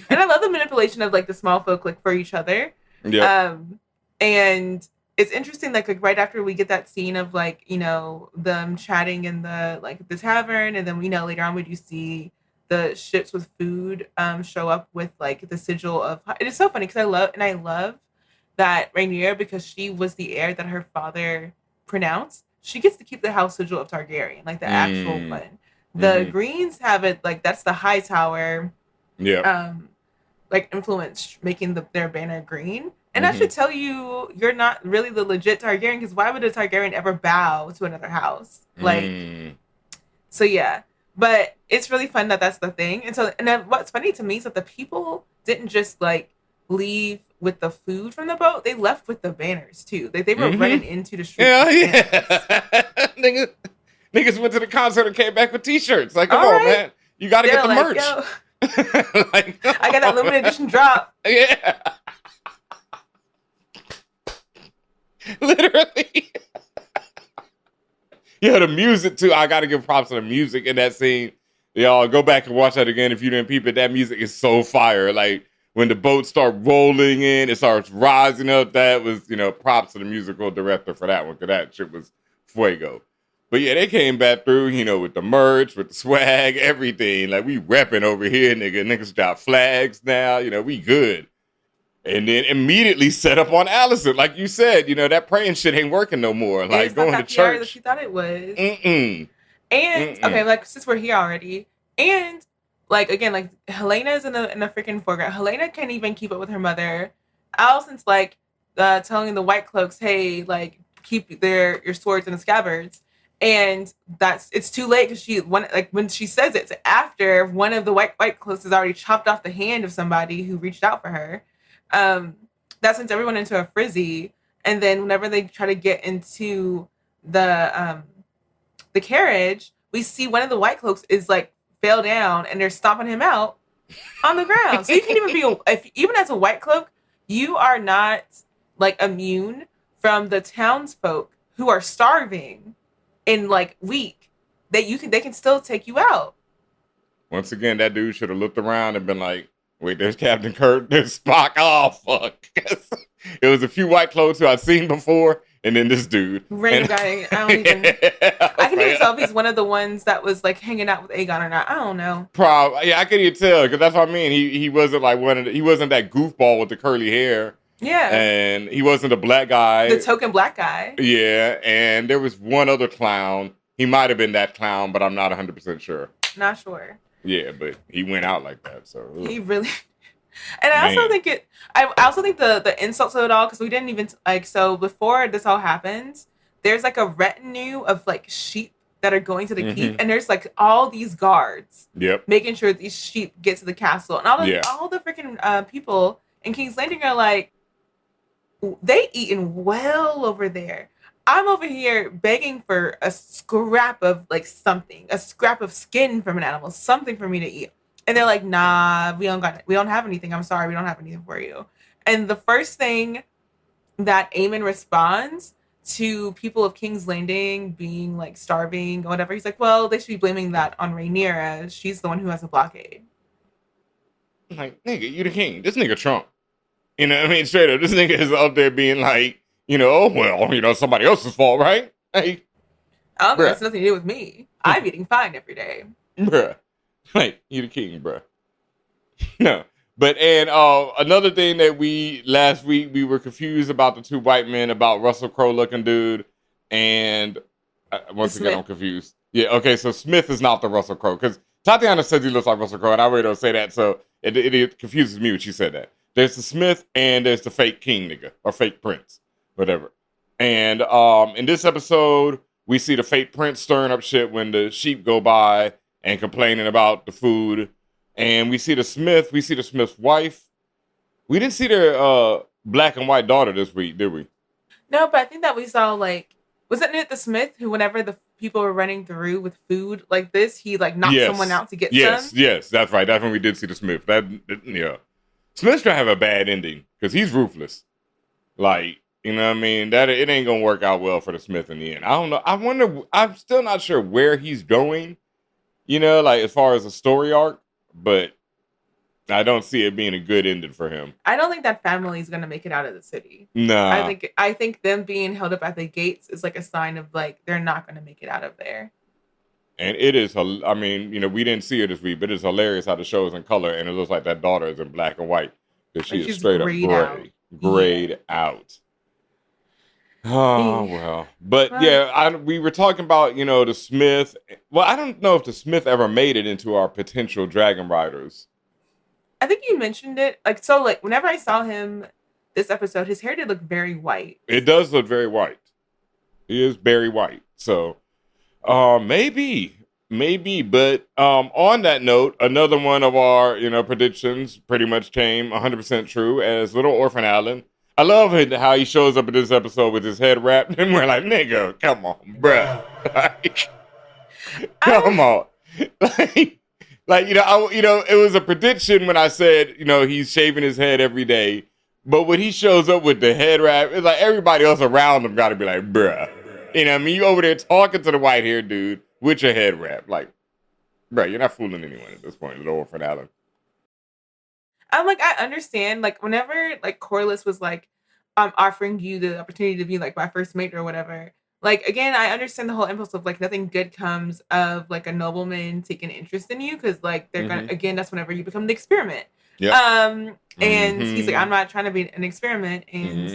S2: I love the manipulation of, like, the small folk, like, for each other.
S4: Yeah.
S2: And it's interesting, like right after we get that scene of, like, you know, them chatting in the tavern, and then, you know, later on we do see the ships with food show up with, like, the sigil of. It is so funny because I love that Rhaenyra, because she was the heir that her father pronounced, she gets to keep the house sigil of Targaryen, like the actual one. The Greens have it, like, that's the Hightower, like, influence making their banner green. And I should tell you, you're not really the legit Targaryen, because why would a Targaryen ever bow to another house? Like, so yeah. But it's really fun that that's the thing. And then what's funny to me is that the people didn't just, like, leave with the food from the boat. They left with the banners, too. They were running into the street.
S4: Niggas went to the concert and came back with t-shirts. Like, come on, man. You got to get the merch.
S2: Like, I got that limited edition drop.
S4: Yeah. Literally. Yeah, the music too. I gotta give props to the music in that scene. Y'all go back and watch that again if you didn't peep it. That music is so fire. Like, when the boats start rolling in, it starts rising up. That was, you know, props to the musical director for that one, because that shit was fuego. But yeah, they came back through, you know, with the merch, with the swag, everything. Like, we repping over here, nigga. Niggas got flags now. You know, we good. And then immediately set up on Alicent. Like you said, you know, that praying shit ain't working no more. Like,
S2: it's
S4: going
S2: not
S4: to
S2: that
S4: church.
S2: that she thought it was. And, okay, like, since we're here already, and, like, again, like, Helena's in the freaking foreground. Helena can't even keep up with her mother. Alicent's, like, telling the White Cloaks, hey, like, keep your swords in the scabbards. And it's too late, because when she says it's after one of the white Cloaks has already chopped off the hand of somebody who reached out for her. That sends everyone into a frizzy. And then whenever they try to get into the carriage, we see one of the White Cloaks is, like, fell down, and they're stomping him out on the ground. So you can't even even as a White Cloak, you are not, like, immune from the townsfolk who are starving and, like, weak. They can still take you out.
S4: Once again, that dude should have looked around and been like, wait, there's Captain Kirk, there's Spock. Oh, fuck. It was a few White Cloaks who I'd seen before, and then this dude.
S2: Random guy. I can even tell if he's one of the ones that was, like, hanging out with Aegon or not. I don't know.
S4: Yeah, I can even tell, because that's what I mean. He wasn't like he wasn't that goofball with the curly hair.
S2: Yeah.
S4: And he wasn't a black guy.
S2: The token black guy.
S4: Yeah, and there was one other clown. He might have been that clown, but I'm not 100% sure.
S2: Not sure.
S4: Yeah, but he went out like that, so.
S2: He really. And I also think the insults of it all, because we didn't even, like, so before this all happens, there's, like, a retinue of, like, sheep that are going to the keep, and there's, like, all these guards making sure these sheep get to the castle, and all the freaking people in King's Landing are like, they eating well over there. I'm over here begging for a scrap of like something, a scrap of skin from an animal, something for me to eat. And they're like, nah, we don't have anything. I'm sorry, we don't have anything for you. And the first thing that Aemon responds to people of King's Landing being like starving or whatever, he's like, well, they should be blaming that on Rhaenyra as she's the one who has a blockade.
S4: Like, nigga, you the king. This nigga Trump. You know what I mean? Straight up, this nigga is up there being like, oh, well, somebody else's fault, right? Like,
S2: I don't know, it's nothing to do with me. I'm eating fine every day.
S4: Bruh. Like, you the king, bruh. No. But, and another thing that last week, we were confused about the two white men, about Russell Crowe looking dude. And once again, I'm confused. Yeah, okay, so Smith is not the Russell Crowe. Because Tatiana says he looks like Russell Crowe, and I really don't say that, so it confuses me when she said that. There's the Smith and there's the fake king nigga, or fake prince, whatever. And in this episode, we see the fake prince stirring up shit when the sheep go by and complaining about the food. And we see the Smith's wife. We didn't see their black and white daughter this week, did we?
S2: No, but I think that we saw, like, wasn't it the Smith who, whenever the people were running through with food like this, he like knocked someone out to get some?
S4: Yes, that's right. That's when we did see the Smith. Yeah. Smith's gonna have a bad ending because he's ruthless. Like, you know what I mean? That it ain't gonna work out well for the Smith in the end. I don't know. I wonder. I'm still not sure where he's going. Like as far as a story arc, but I don't see it being a good ending for him.
S2: I don't think that family is gonna make it out of the city.
S4: No,
S2: I think them being held up at the gates is like a sign of like they're not gonna make it out of there.
S4: And it is, I mean, we didn't see her this week, but it's hilarious how the show is in color and it looks like that daughter is in black and white. Because she is straight up grayed out. Oh, well. But yeah, we were talking about, the Smith. Well, I don't know if the Smith ever made it into our potential Dragon Riders.
S2: I think you mentioned it. Like, whenever I saw him this episode, his hair did look very white.
S4: It does look very white. He is very white. So... maybe, but on that note, another one of our predictions pretty much came 100% true as Little Orphan Allen. I love how he shows up in this episode with his head wrapped, and we're like, nigga, come on, bruh, come on, it was a prediction when I said he's shaving his head every day, but when he shows up with the head wrap, it's like everybody else around him got to be like, bruh. You know what I mean? You over there talking to the white haired dude with your head wrap. Like, bro, you're not fooling anyone at this point, Little Orphan Allen.
S2: I'm like, I understand. Like, whenever like Corlys was like, I'm offering you the opportunity to be like my first mate or whatever. Like, again, I understand the whole impulse of like nothing good comes of like a nobleman taking interest in you because like they're gonna again that's whenever you become the experiment.
S4: Yep.
S2: And he's like, I'm not trying to be an experiment. And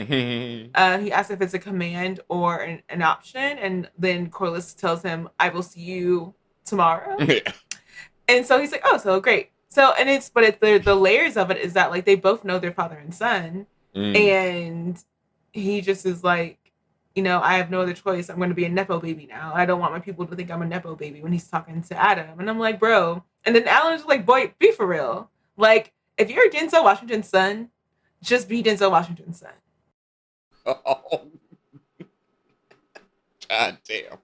S2: he asks if it's a command or an option. And then Corlys tells him, I will see you tomorrow.
S4: Yeah.
S2: And so he's like, oh, so great. So, but the layers of it is that like they both know their father and son. And he just is like, I have no other choice. I'm going to be a Nepo baby now. I don't want my people to think I'm a Nepo baby when he's talking to Adam. And I'm like, bro. And then Alan's like, boy, be for real. Like, if you're Denzel Washington's son, just be Denzel Washington's son.
S4: Oh. God damn.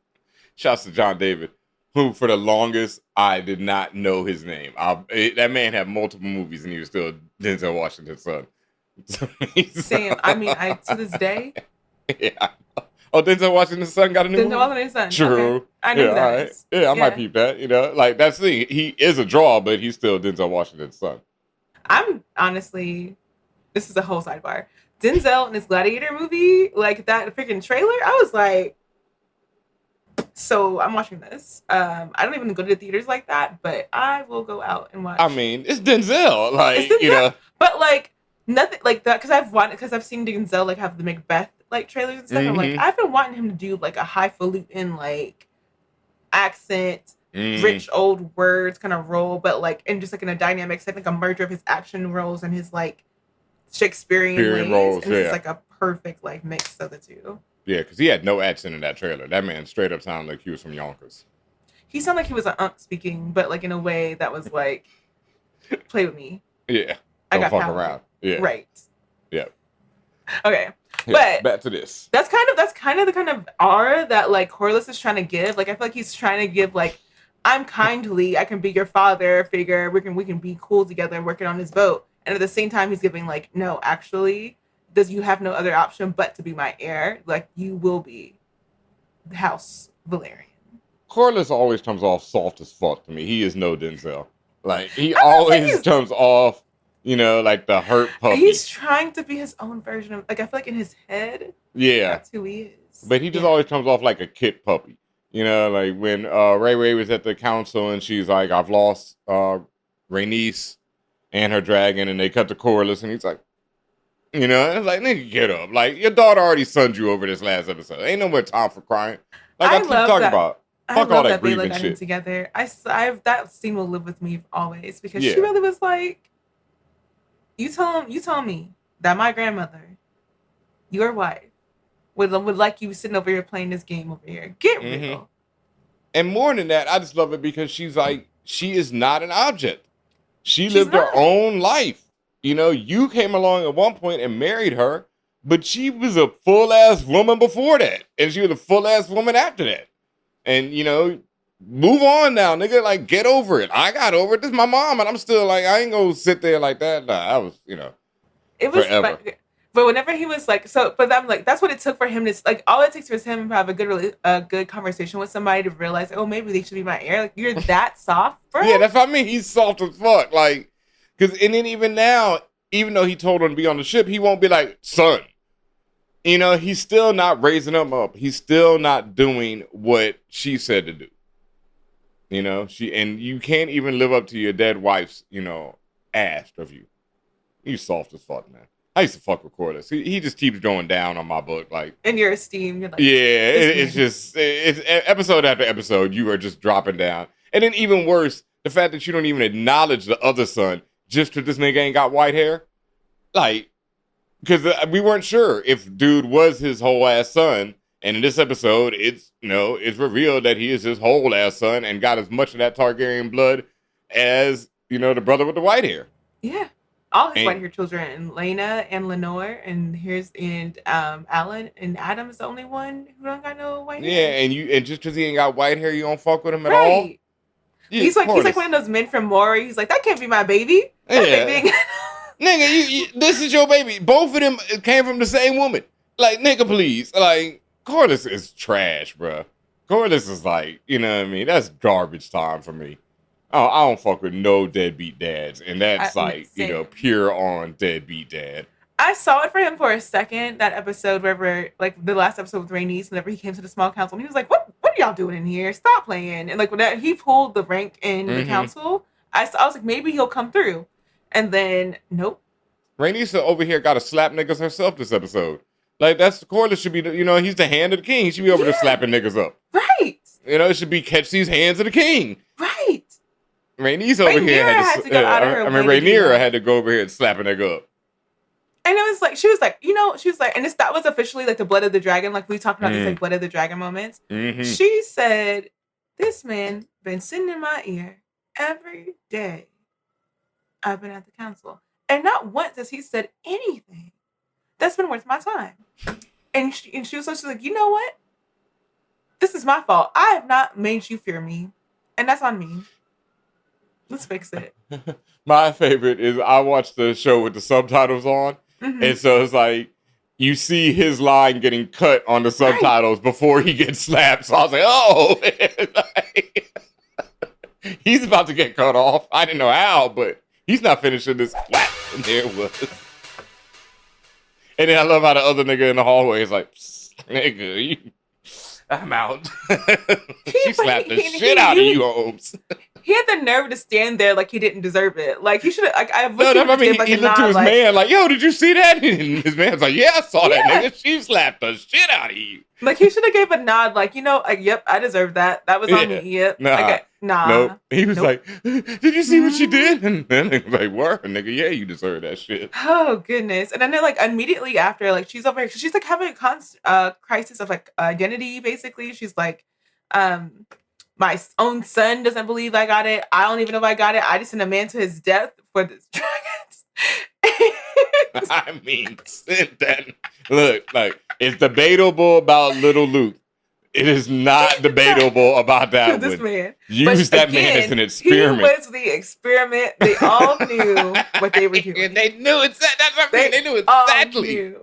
S4: Shouts to John David, who for the longest, I did not know his name. That man had multiple movies and he was still Denzel Washington's son.
S2: Same. I mean, to this day.
S4: Yeah. Oh, Denzel Washington's son got a new movie?
S2: Denzel Washington's son.
S4: True.
S2: Okay. I knew that.
S4: Right. Yeah, I might peep that. Like, that's the thing. He is a draw, but he's still Denzel Washington's son.
S2: I'm honestly, this is a whole sidebar. Denzel in his Gladiator movie, like that freaking trailer, I was like, so I'm watching this. I don't even go to the theaters like that, but I will go out and watch.
S4: I mean, it's Denzel, like,
S2: it's Denzel, but like nothing like that because I've seen Denzel like have the Macbeth like trailers and stuff. I'm like, I've been wanting him to do like a highfalutin like accent. Rich old words kind of role, but like and just like in a dynamic setting, like a merger of his action roles and his like Shakespearean ways.
S4: Roles,
S2: and it's like a perfect like mix of the two.
S4: Yeah, because he had no accent in that trailer. That man straight up sounded like he was from Yonkers.
S2: He sounded like he was an speaking, but like in a way that was like, play with me.
S4: Yeah,
S2: I got
S4: fuck
S2: power.
S4: around. Yeah,
S2: right.
S4: Yeah.
S2: Okay, But
S4: back to this.
S2: That's kind of the kind of aura that like Corlys is trying to give. Like I feel like he's trying to give like, I'm kindly, I can be your father figure. We can be cool together working on his boat. And at the same time, he's giving like, no, actually, you have no other option but to be my heir. Like you will be the House Valerian.
S4: Corlys always comes off soft as fuck to me. He is no Denzel. Like he always comes off, like the hurt puppy.
S2: He's trying to be his own version of, like, I feel like in his head, that's who he is.
S4: But he just always comes off like a kid puppy. Like when Rhae was at the council and she's like, I've lost Rhaenys and her dragon, and they cut to Corlys and he's like, it's like, nigga, get up. Like, your daughter already sunned you over this last episode. Ain't no more time for crying. Like I keep talking about. Fuck all that grieving shit.
S2: Together. That scene will live with me always because she really was like, you tell me that my grandmother, your wife, would like you sitting over here playing this game over here. Get real.
S4: And more than that, I just love it because she's like, she is not an object. She's lived her own life. You came along at one point and married her, but she was a full-ass woman before that. And she was a full-ass woman after that. And, move on now, nigga. Like, get over it. I got over it. This is my mom, and I'm still like, I ain't gonna sit there like that. Nah, I was,
S2: it was
S4: forever.
S2: But whenever he was like, but I'm like, that's what it took for him to, like, all it takes was him to have a good conversation with somebody to realize, oh, maybe they should be my heir. Like, you're that soft, bro.
S4: Yeah, that's what I mean. He's soft as fuck. Like, and then even now, even though he told him to be on the ship, he won't be like, son. He's still not raising him up. He's still not doing what she said to do. And you can't even live up to your dead wife's, ask of you. You soft as fuck, man. I used to fuck with Corlys. He just keeps going down on my book, like
S2: in your esteem. You're like,
S4: it's episode after episode, you are just dropping down. And then even worse, the fact that you don't even acknowledge the other son just because this nigga ain't got white hair, like. Because we weren't sure if dude was his whole ass son, and in this episode, it's revealed that he is his whole ass son and got as much of that Targaryen blood as the brother with the white hair.
S2: Yeah, all his white hair children, and Rhaena and Lenore, and Alan and Adam is the only one who don't got no white hair.
S4: Yeah, and just because he ain't got white hair, you don't fuck with him at all. Yeah,
S2: he's like one of those men from Maury. He's like, that can't be my baby.
S4: Nigga, this is your baby. Both of them came from the same woman. Like, nigga, please. Like, Corlys is trash, bro. Corlys is like, what I mean? That's garbage time for me. I don't fuck with no deadbeat dads. And that's pure on deadbeat dad.
S2: I saw it for him for a second, that episode wherever, like, the last episode with Rhaenys, whenever he came to the small council, and he was like, what are y'all doing in here? Stop playing. And, like, when he pulled the rank in the council, I was like, maybe he'll come through. And then, nope.
S4: Rhaenys over here got to slap niggas herself this episode. Like, that's Corlys should be, he's the hand of the king. He should be over there slapping niggas up.
S2: Right.
S4: It should be catch these hands of the king.
S2: Right.
S4: Rhaenys over here had to go out of her way. Rhaenyra had to go over here and slap a nigga up.
S2: And it was like, she was like, and that was officially like the blood of the dragon. Like we talked about these like blood of the dragon moments. Mm-hmm. She said, this man been sitting in my ear every day I've been at the council. And not once has he said anything that's been worth my time. And she was like, you know what? This is my fault. I have not made you fear me. And that's on me. Let's fix it.
S4: My favorite is I watched the show with the subtitles on. Mm-hmm. And so it's like, you see his line getting cut on the subtitles before he gets slapped. So I was like, oh, he's about to get cut off. I didn't know how, but he's not finishing this flat. And there it was. And then I love how the other nigga in the hallway is like, nigga, I'm out. She slapped the shit out of you, Holmes.
S2: He had the nerve to stand there like he didn't deserve it. Like, he should have, like,
S4: he looked to his man like, yo, did you see that? And his man's like, yeah, I saw that, nigga. She slapped the shit out of you.
S2: Like, he should have gave a nod, like, yep, I deserve that. That was on me, yep.
S4: Nah. Nope. He was like, did you see what she did? And then he was like, word, nigga, yeah, you deserve that shit.
S2: Oh, goodness. And then, like, immediately after, like, she's over here, she's, like, having a crisis of, like, identity, basically. She's like, my own son doesn't believe I got it. I don't even know if I got it. I just sent a man to his death for this dragons.
S4: I mean, that, look, like, it's debatable about Little Luke. It is not debatable about that
S2: this
S4: one.
S2: man.
S4: Use
S2: But
S4: that man as an experiment.
S2: He was the experiment. They all knew what they were doing.
S4: They knew it. That's what I mean. They knew exactly.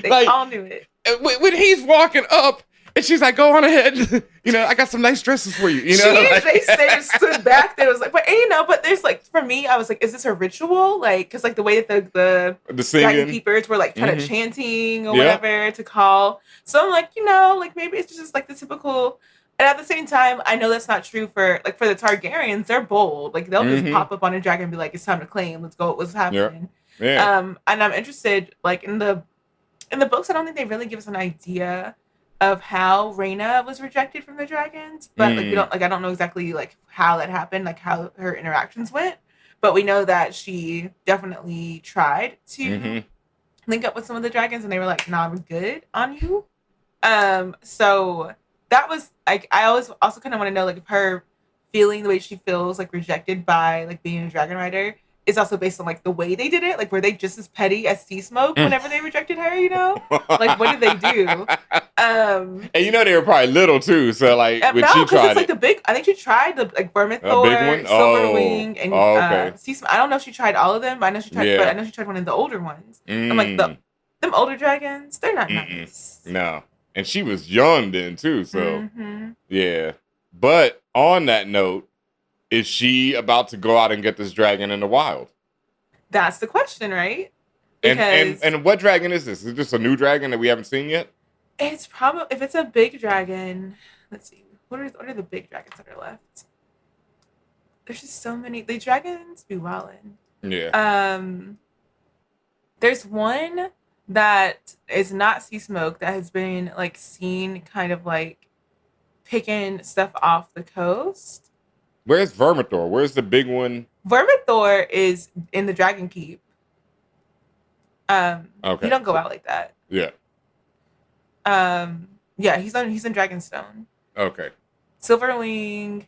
S2: They all knew it.
S4: When he's walking up, and she's like, "Go on ahead. I got some nice dresses for you."
S2: They stood back there. It was like, but there's like, for me, I was like, is this a ritual? Like, because like the way that the dragon keepers were like kind of chanting or whatever to call. So I'm like, like maybe it's just like the typical. And at the same time, I know that's not true for the Targaryens. They're bold. Like they'll just pop up on a dragon and be like, "It's time to claim. Let's go. What's happening?"
S4: Yeah.
S2: And I'm interested, like in the books, I don't think they really give us an idea of how Rhaena was rejected from the dragons, but like we don't I don't know exactly like how that happened, like how her interactions went, but we know that she definitely tried to link up with some of the dragons, and they were like, "Nah, we're good on you." So that was like, I always also kind of want to know like if her feeling the way she feels like rejected by like being a dragon rider is also based on like the way they did it. Like, were they just as petty as Sea Smoke whenever they rejected her? Like what did they do?
S4: And they were probably little too. So like when she tried
S2: it's like I think she tried the like Vermithor, Silverwing, and Sea Smoke. I don't know if she tried all of them. I know she tried, but I know she tried one of the older ones. I'm like them older dragons. They're not nice.
S4: No, and she was young then too. So yeah. But on that note, is she about to go out and get this dragon in the wild?
S2: That's the question, right?
S4: And what dragon is this? Is this a new dragon that we haven't seen yet?
S2: It's probably, if it's a big dragon, let's see. What are the big dragons that are left? There's just so many. The dragons be wildin'.
S4: Yeah.
S2: There's one that is not Sea Smoke that has been like seen kind of like picking stuff off the coast.
S4: Where's Vermithor? Where's the big one?
S2: Vermithor is in the Dragon Keep.
S4: Okay.
S2: He don't go out like that.
S4: Yeah.
S2: Yeah, he's in Dragonstone.
S4: Okay.
S2: Silverwing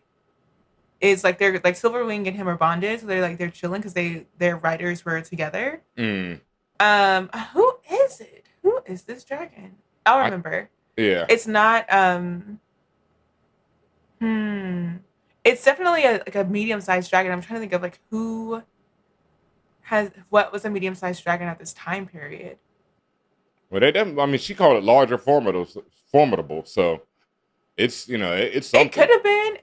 S2: is like, they're like, Silverwing and him are bonded, so they're chilling because their riders were together. Who is it? Who is this dragon? I'll remember.
S4: Yeah.
S2: It's not it's definitely a medium-sized dragon. I'm trying to think of like what was a medium-sized dragon at this time period.
S4: Well, she called it larger, formidable. So it's it's something.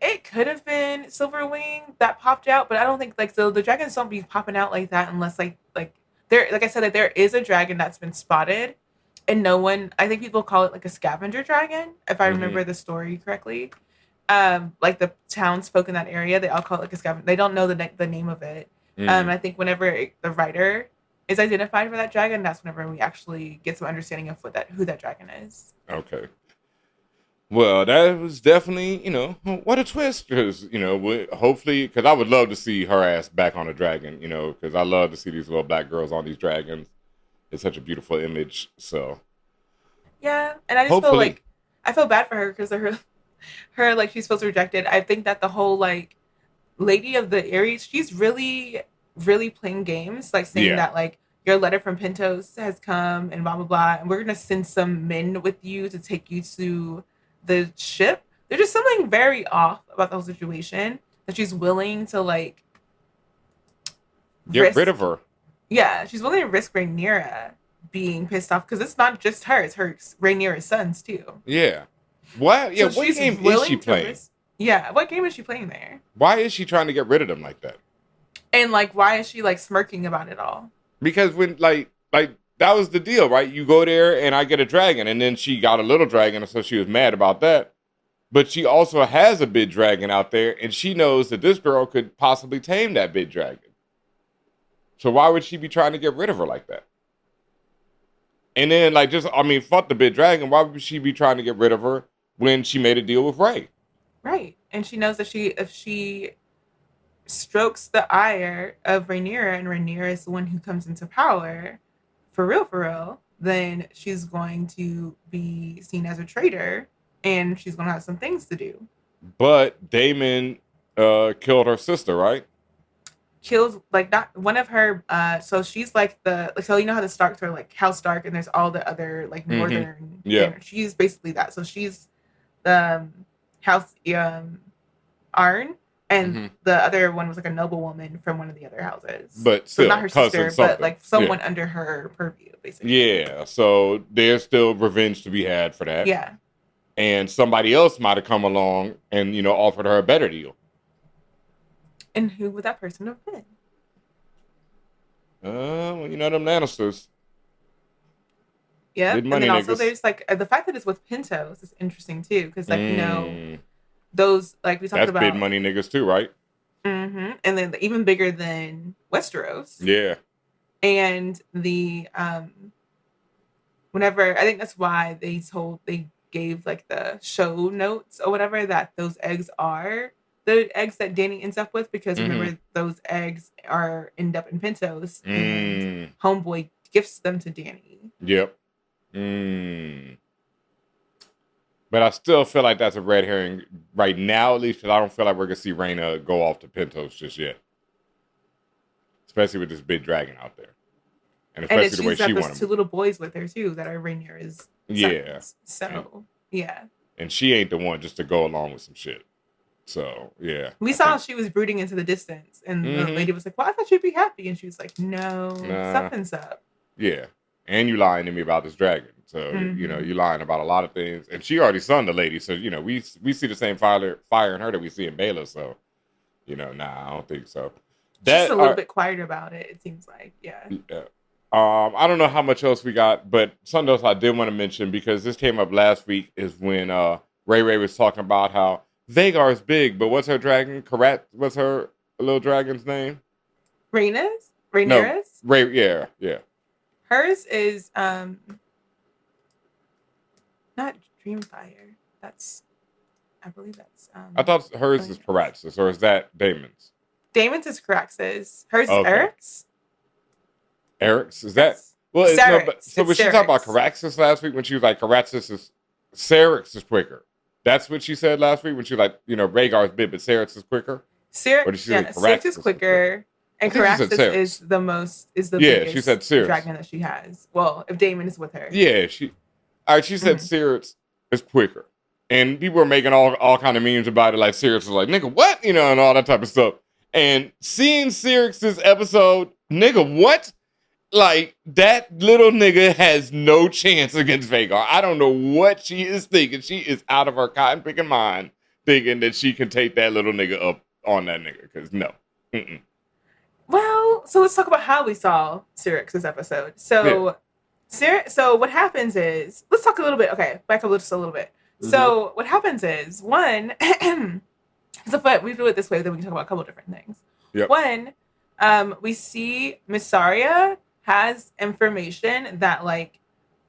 S2: It could have been Silverwing that popped out, but I don't think like, so the dragons don't be popping out like that unless like there, like I said, that there is a dragon that's been spotted, and no one. I think people call it like a scavenger dragon, if I remember the story correctly. Like the townsfolk in that area, they all call it like a scavenger. They don't know the name of it. I think whenever the writer is identified for that dragon, that's whenever we actually get some understanding of who that dragon is.
S4: Okay. Well, that was definitely, what a twist. Because, hopefully, because I would love to see her ass back on a dragon, because I love to see these little black girls on these dragons. It's such a beautiful image. So.
S2: Yeah. And I just feel like, I feel bad for her because her like, she's supposed to be rejected. I think that the whole like Lady of the Aries, she's really, really playing games, like saying that like, your letter from Pentos has come and blah, blah, blah. And we're going to send some men with you to take you to the ship. There's just something very off about the whole situation that she's willing to like
S4: get rid of her.
S2: Yeah, she's willing to risk Rhaenyra being pissed off because it's not just her, it's her Rhaenyra's sons too.
S4: Yeah. What? Yeah, so what game is she playing?
S2: What game is she playing there?
S4: Why is she trying to get rid of them like that?
S2: And like, why is she like smirking about it all?
S4: Because when like that was the deal, right? You go there and I get a dragon, and then she got a little dragon, so she was mad about that. But she also has a big dragon out there, and she knows that this girl could possibly tame that big dragon. So why would she be trying to get rid of her like that? And then fuck the big dragon. Why would she be trying to get rid of her when she made a deal with Rhae?
S2: Right. And she knows that if she strokes the ire of Rhaenyra, and Rhaenyra is the one who comes into power, for real, then she's going to be seen as a traitor, and she's going to have some things to do.
S4: But Daemon killed her sister, right?
S2: kills like not one of her so she's like so you know how the Starks are like House Stark and there's all the other like northern she's basically that. So she's the House Arn, and the other one was like a noblewoman from one of the other houses.
S4: But still,
S2: so not her sister, but like someone under her purview, basically.
S4: Yeah, so there's still revenge to be had for that.
S2: Yeah.
S4: And somebody else might have come along and, you know, offered her a better deal.
S2: And who would that person have been?
S4: Well, you know, them Lannisters.
S2: Yeah. And then also there's like the fact that it's with Pintos is interesting too, because like you know those like we talked about.
S4: That's big money niggas too, right?
S2: Mm-hmm. And then even bigger than Westeros.
S4: Yeah.
S2: And the whenever I think that's why they gave like the show notes or whatever that those eggs are the eggs that Dany ends up with, because remember those eggs end up in Pintos and Homeboy gifts them to Dany.
S4: Yep. But I still feel like that's a red herring right now, at least, because I don't feel like we're going to see Rhaena go off to Pintos just yet. Especially with this big dragon out there. And especially the way she wants
S2: 2 little boys with her, too, that are Rhaenyra's sons. So, yeah.
S4: And she ain't the one just to go along with some shit. So, yeah.
S2: We saw she was brooding into the distance. And the lady was like, well, I thought you'd be happy. And she was like, no, something's up.
S4: Yeah. And you lying to me about this dragon. So, you know, you lying about a lot of things. And she already sunned the lady. So, you know, we see the same fire in her that we see in Baela. So, you know, I don't think so.
S2: Just a little bit quieter about it, it seems like. Yeah.
S4: I don't know how much else we got, but something else I did want to mention, because this came up last week, is when Rhae was talking about how Vhagar's big, but what's her dragon? What's her little dragon's name?
S2: Rhaenyra's?
S4: No, Rhae, yeah.
S2: Hers is not Dreamfire. I believe that's
S4: I thought hers is Caraxes, or is that Daemon's?
S2: Daemon's is Caraxes. Hers is Eric's.
S4: Eric's? Is that? Well, so was she talking about Caraxes last week when she was like, Caraxes is Syrax is quicker? That's what she said last week when she was like, you know, Rhaegar's big, but Syrax is quicker?
S2: Syrax is quicker. And Caraxes is the biggest
S4: she said Syrax.
S2: dragon that she has. Well, if Daemon is with her.
S4: Yeah, she said Syrax is quicker. And people were making all kind of memes about it, like Syrax was like, nigga, what? You know, and all that type of stuff. And seeing Syrax's episode, nigga, what? Like, that little nigga has no chance against Vhagar. I don't know what she is thinking. She is out of her cotton picking mind thinking that she can take that little nigga up on that nigga, because no.
S2: Well, so let's talk about how we saw Syrax's episode. So, so what happens is, let's talk a little bit. Okay, back up just a little bit. So what happens is, one, but we do it this way, then we can talk about a couple of different things.
S4: Yep.
S2: One, we see Miss Arya has information that like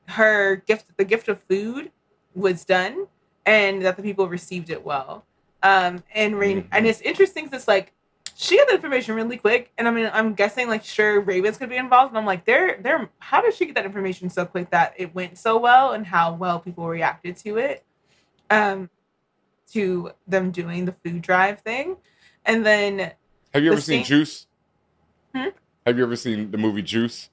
S2: the gift of food was done, and that the people received it well. And it's interesting because it's like she got the information really quick, and I mean I'm guessing like sure Ravens could be involved, and I'm like they're how did she get that information so quick that it went so well, and how well people reacted to it, to them doing the food drive thing. And then
S4: have you ever seen Juice? Have you ever seen the movie Juice?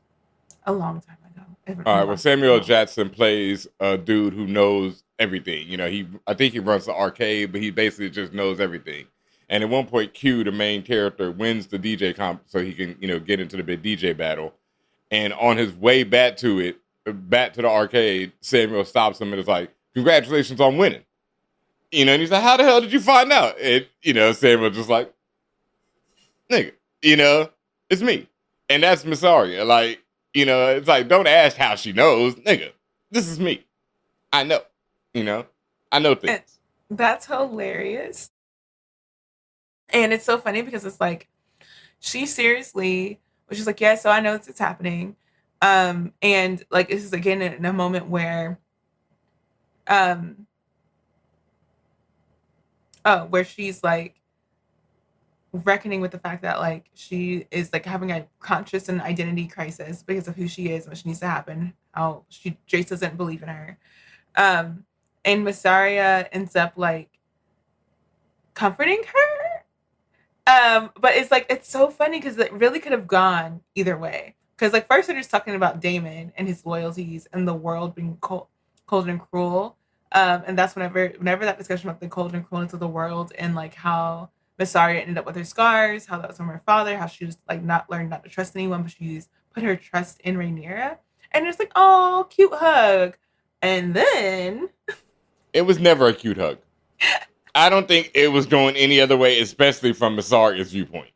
S2: A long time ago.
S4: All right, well, Samuel L. Jackson plays a dude who knows everything. You know, I think he runs the arcade, but he basically just knows everything. And at one point, Q, the main character, wins the DJ comp so he can, you know, get into the big DJ battle. And on his way back to the arcade, Samuel stops him and is like, "Congratulations on winning." You know, and he's like, "How the hell did you find out?" And, you know, Samuel just like, "Nigga, you know, it's me." And that's Miss Arya. Like, you know, it's like, don't ask how she knows. Nigga, this is me. I know. You know? I know things.
S2: And that's hilarious. And it's so funny because it's like, she seriously was just like, yeah, so I know it's happening. And like, this is again in a moment where, where she's like, reckoning with the fact that like she is like having a conscious and identity crisis because of who she is, which needs to happen. How Jace doesn't believe in her, and Miss Arya ends up like comforting her, But it's like, it's so funny because it really could have gone either way. Because like first they're just talking about Daemon and his loyalties and the world being cold and cruel. And that's whenever that discussion about the cold and cruelness of the world and like how Mysaria ended up with her scars, how that was from her father, how she was like not learned not to trust anyone, but she's put her trust in Rhaenyra. And it's like, oh, cute hug. And then
S4: It was never a cute hug. I don't think it was going any other way, especially from Mysaria's viewpoint.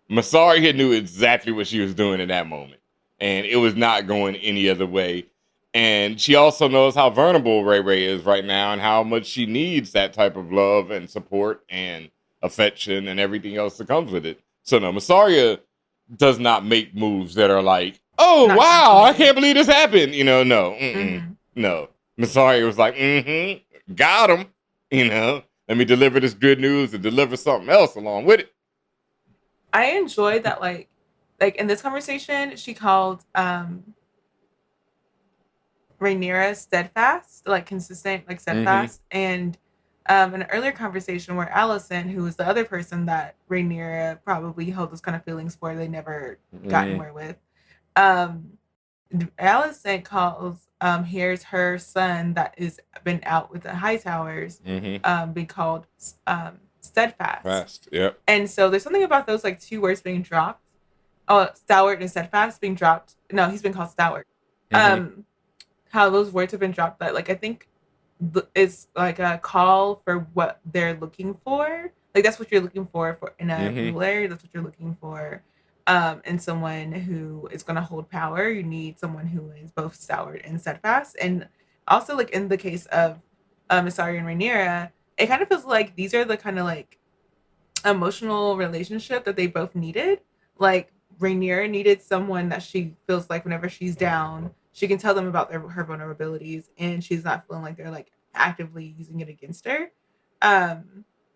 S4: Mysaria knew exactly what she was doing in that moment, and it was not going any other way. And she also knows how vulnerable Rhae is right now and how much she needs that type of love and support and affection and everything else that comes with it. So no, Mysaria does not make moves that are like, oh,
S2: Not
S4: wow, I
S2: calculated.
S4: can't believe this happened. You know, no.
S2: Mhm.
S4: No. Mysaria was like, got him. You know, let me deliver this good news and deliver something else along with it.
S2: I enjoyed that like in this conversation, she called Rhaenyra steadfast, like consistent, like steadfast. And in an earlier conversation where Allison, who was the other person that Rhaenyra probably held those kind of feelings for, they never got anywhere with. Allison calls here's her son that is been out with the Hightowers, being called steadfast.
S4: Fast, yep.
S2: And so there's something about those like two words being dropped. Oh, stalwart and steadfast being dropped. No, he's been called stalwart. How those words have been dropped that like I think it's like a call for what they're looking for. Like that's what you're looking for in a ruler. That's what you're looking for in someone who is going to hold power. You need someone who is both stalwart and steadfast. And also like in the case of Mysaria and Rhaenyra, it kind of feels like these are the kind of like emotional relationship that they both needed. Like Rhaenyra needed someone that she feels like whenever she's down, she can tell them about her vulnerabilities, and she's not feeling like they're like actively using it against her.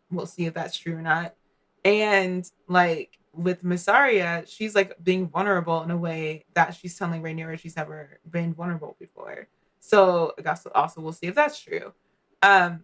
S2: We'll see if that's true or not. And like with Mysaria, she's like being vulnerable in a way that she's telling Rhaenyra she's never been vulnerable before. So also we'll see if that's true. So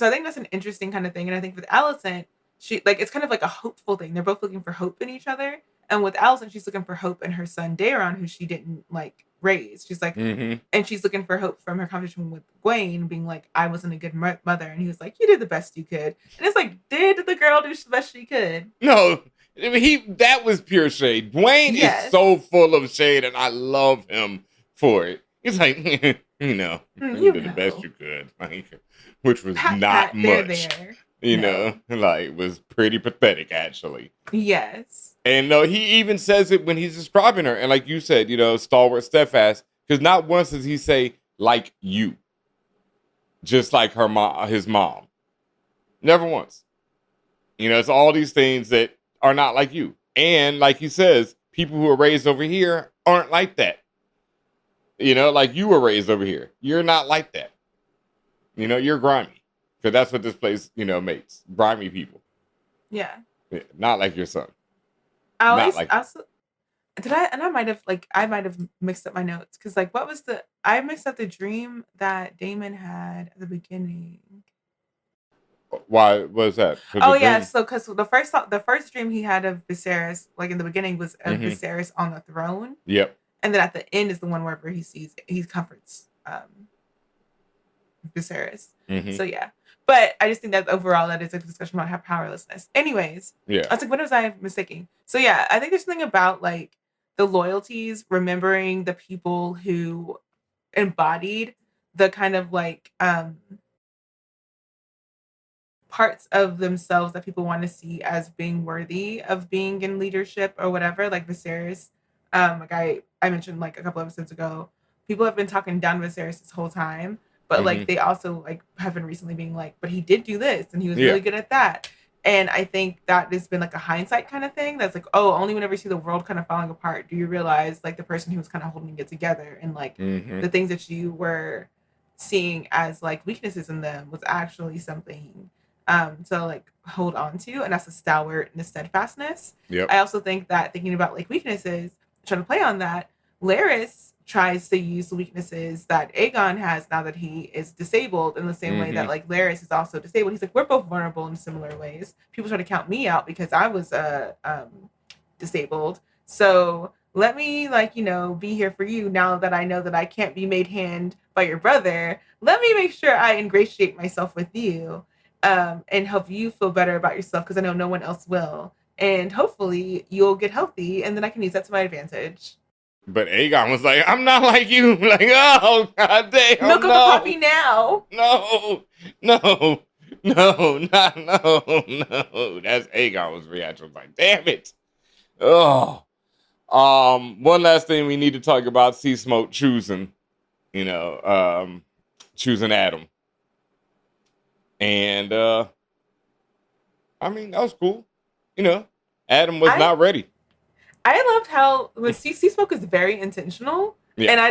S2: I think that's an interesting kind of thing. And I think with Alicent, she like it's kind of like a hopeful thing. They're both looking for hope in each other. And with Alicent, she's looking for hope in her son Daeron, who she didn't like raise. She's like, and she's looking for hope from her conversation with Gwaine, being like, I wasn't a good mother. And he was like, you did the best you could. And it's like, did the girl do the best she could?
S4: No, I mean, that was pure shade. Gwaine is so full of shade, and I love him for it. He's like, you did the best you could, like, which was not much. You know, like, was pretty pathetic, actually.
S2: Yes.
S4: And he even says it when he's describing her. And like you said, stalwart, steadfast. Because not once does he say, like you. Just like his mom. Never once. It's all these things that are not like you. And like he says, people who are raised over here aren't like that. Like you were raised over here. You're not like that. You're grimy. Because that's what this place, makes. Grimy people.
S2: Yeah.
S4: Not like your son.
S2: I might have mixed up my notes. Because like, I mixed up the dream that Daemon had at the beginning.
S4: Why was that?
S2: So because the first dream he had of Viserys, like in the beginning, was of Viserys on the throne.
S4: Yep. And
S2: then at the end is the one where he comforts Viserys. So yeah. But I just think that overall that is a discussion about powerlessness. Anyways, I was like, what was I mistaking? So yeah, I think there's something about like the loyalties, remembering the people who embodied the kind of like parts of themselves that people want to see as being worthy of being in leadership or whatever. Like Viserys, like I mentioned like a couple episodes ago, people have been talking down Viserys this whole time. But like they also like have been recently being like, but he did do this and he was really good at that. And I think that has been like a hindsight kind of thing. That's like, oh, only whenever you see the world kind of falling apart do you realize like the person who was kind of holding it together and like the things that you were seeing as like weaknesses in them was actually something to like hold on to. And that's the stalwart and the steadfastness. I also think that thinking about like weaknesses, trying to play on that, Laris tries to use the weaknesses that Aegon has now that he is disabled in the same way that like Laris is also disabled. He's like, we're both vulnerable in similar ways. People try to count me out because I was disabled. So let me be here for you now that I know that I can't be made hand by your brother. Let me make sure I ingratiate myself with you and help you feel better about yourself because I know no one else will. And hopefully you'll get healthy and then I can use that to my advantage.
S4: But Aegon was like, I'm not like you. Like, oh, god damn,
S2: Milk of the puppy now.
S4: No. That's Aegon's reaction. I was like, damn it. Oh. One last thing we need to talk about, Sea Smoke choosing Adam. And I mean, that was cool. Adam was not ready.
S2: I loved how Sea Smoke is very intentional. Yeah. And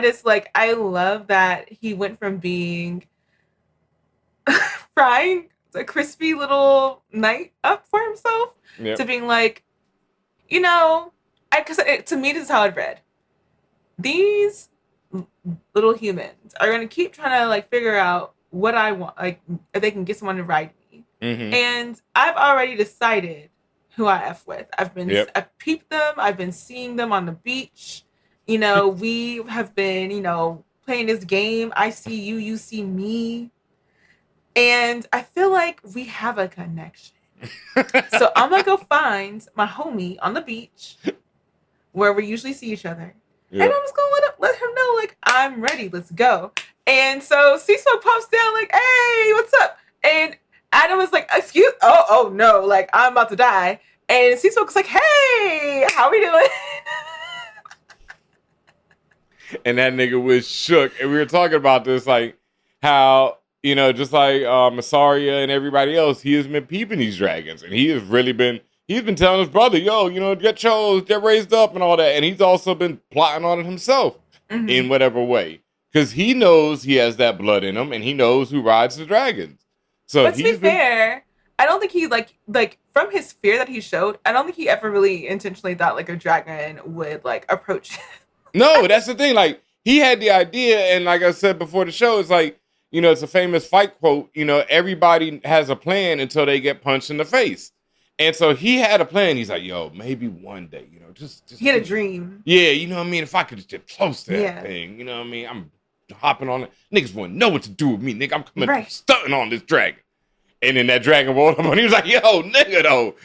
S2: I love that he went from being frying a crispy little knight up for himself to being like, because to me, this is how it read. These little humans are going to keep trying to figure out what I want, if they can get someone to ride me. Mm-hmm. And I've already decided who I F with. I've peeped them. I've been seeing them on the beach. We have been, playing this game. I see you, you see me. And I feel like we have a connection. So I'm going to go find my homie on the beach where we usually see each other. Yep. And I'm just going to let him know, I'm ready. Let's go. And so Sea Smoke pops down hey, what's up? And Adam was like, oh no, I'm about to die. And Sea Smoke's like, hey, how we doing?
S4: And that nigga was shook. And we were talking about this, how, just like Massaria and everybody else, he has been peeping these dragons. And he's been telling his brother, get chose, get raised up and all that. And he's also been plotting on it himself in whatever way. Because he knows he has that blood in him and he knows who rides the dragons. So
S2: but to be fair, I don't think he from his fear that he showed, I don't think he ever really intentionally thought a dragon would approach him.
S4: No, that's the thing. He had the idea, and like I said before the show, it's it's a famous fight quote. Everybody has a plan until they get punched in the face, and so he had a plan. He's like, yo, maybe one day, just
S2: he had a dream.
S4: Yeah, if I could just get close to that thing, I'm hopping on it. Niggas wouldn't know what to do with me, nigga. I'm coming stunting on this dragon. And then that dragon rolled up and he was like, yo, nigga, though.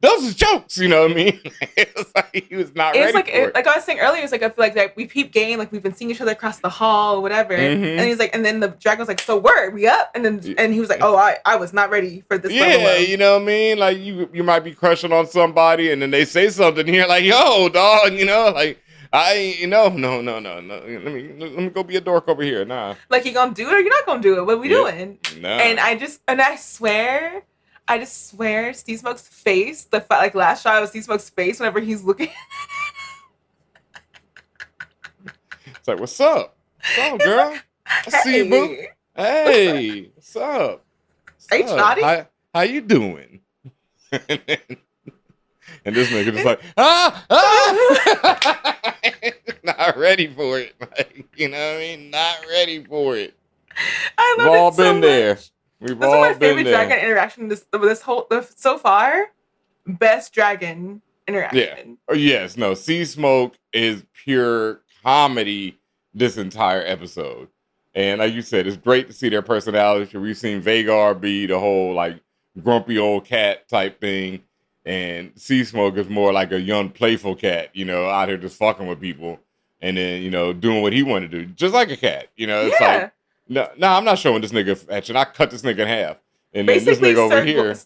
S4: Those are jokes, you know what I mean? It was he was not ready for it.
S2: Like I was saying earlier, it's I feel like that we peep game, we've been seeing each other across the hall or whatever. Mm-hmm. And he's and then the dragon was like, so word, we up? And then and he was like, oh, I was not ready for this level of...
S4: you know what I mean? You might be crushing on somebody and then they say something and you're like, yo, dog, no. Let me go be a dork over here. Nah.
S2: You gonna do it or you're not gonna do it? What we doing?
S4: No.
S2: And I swear Sea Smoke's face, last shot of Sea Smoke's face whenever he's looking.
S4: It's what's up? What's up, girl? I see you, boo. Hey, what's up?
S2: Hey, Shotty.
S4: How you doing? And this nigga just not ready for it. You know what I mean? Not ready for it.
S2: I love
S4: We've all
S2: it
S4: been
S2: so
S4: there.
S2: much.
S4: We've all been there. This is my favorite
S2: dragon interaction this whole so far. Best dragon interaction.
S4: Yeah. Yes. No. Sea Smoke is pure comedy this entire episode, and like you said, it's great to see their personality. We've seen Vhagar be the whole grumpy old cat type thing. And Sea Smoke is more like a young, playful cat, out here just fucking with people and then, doing what he wanted to do. Just like a cat, It's no, I'm not showing this nigga affection. I cut this nigga in half. And then this nigga over here.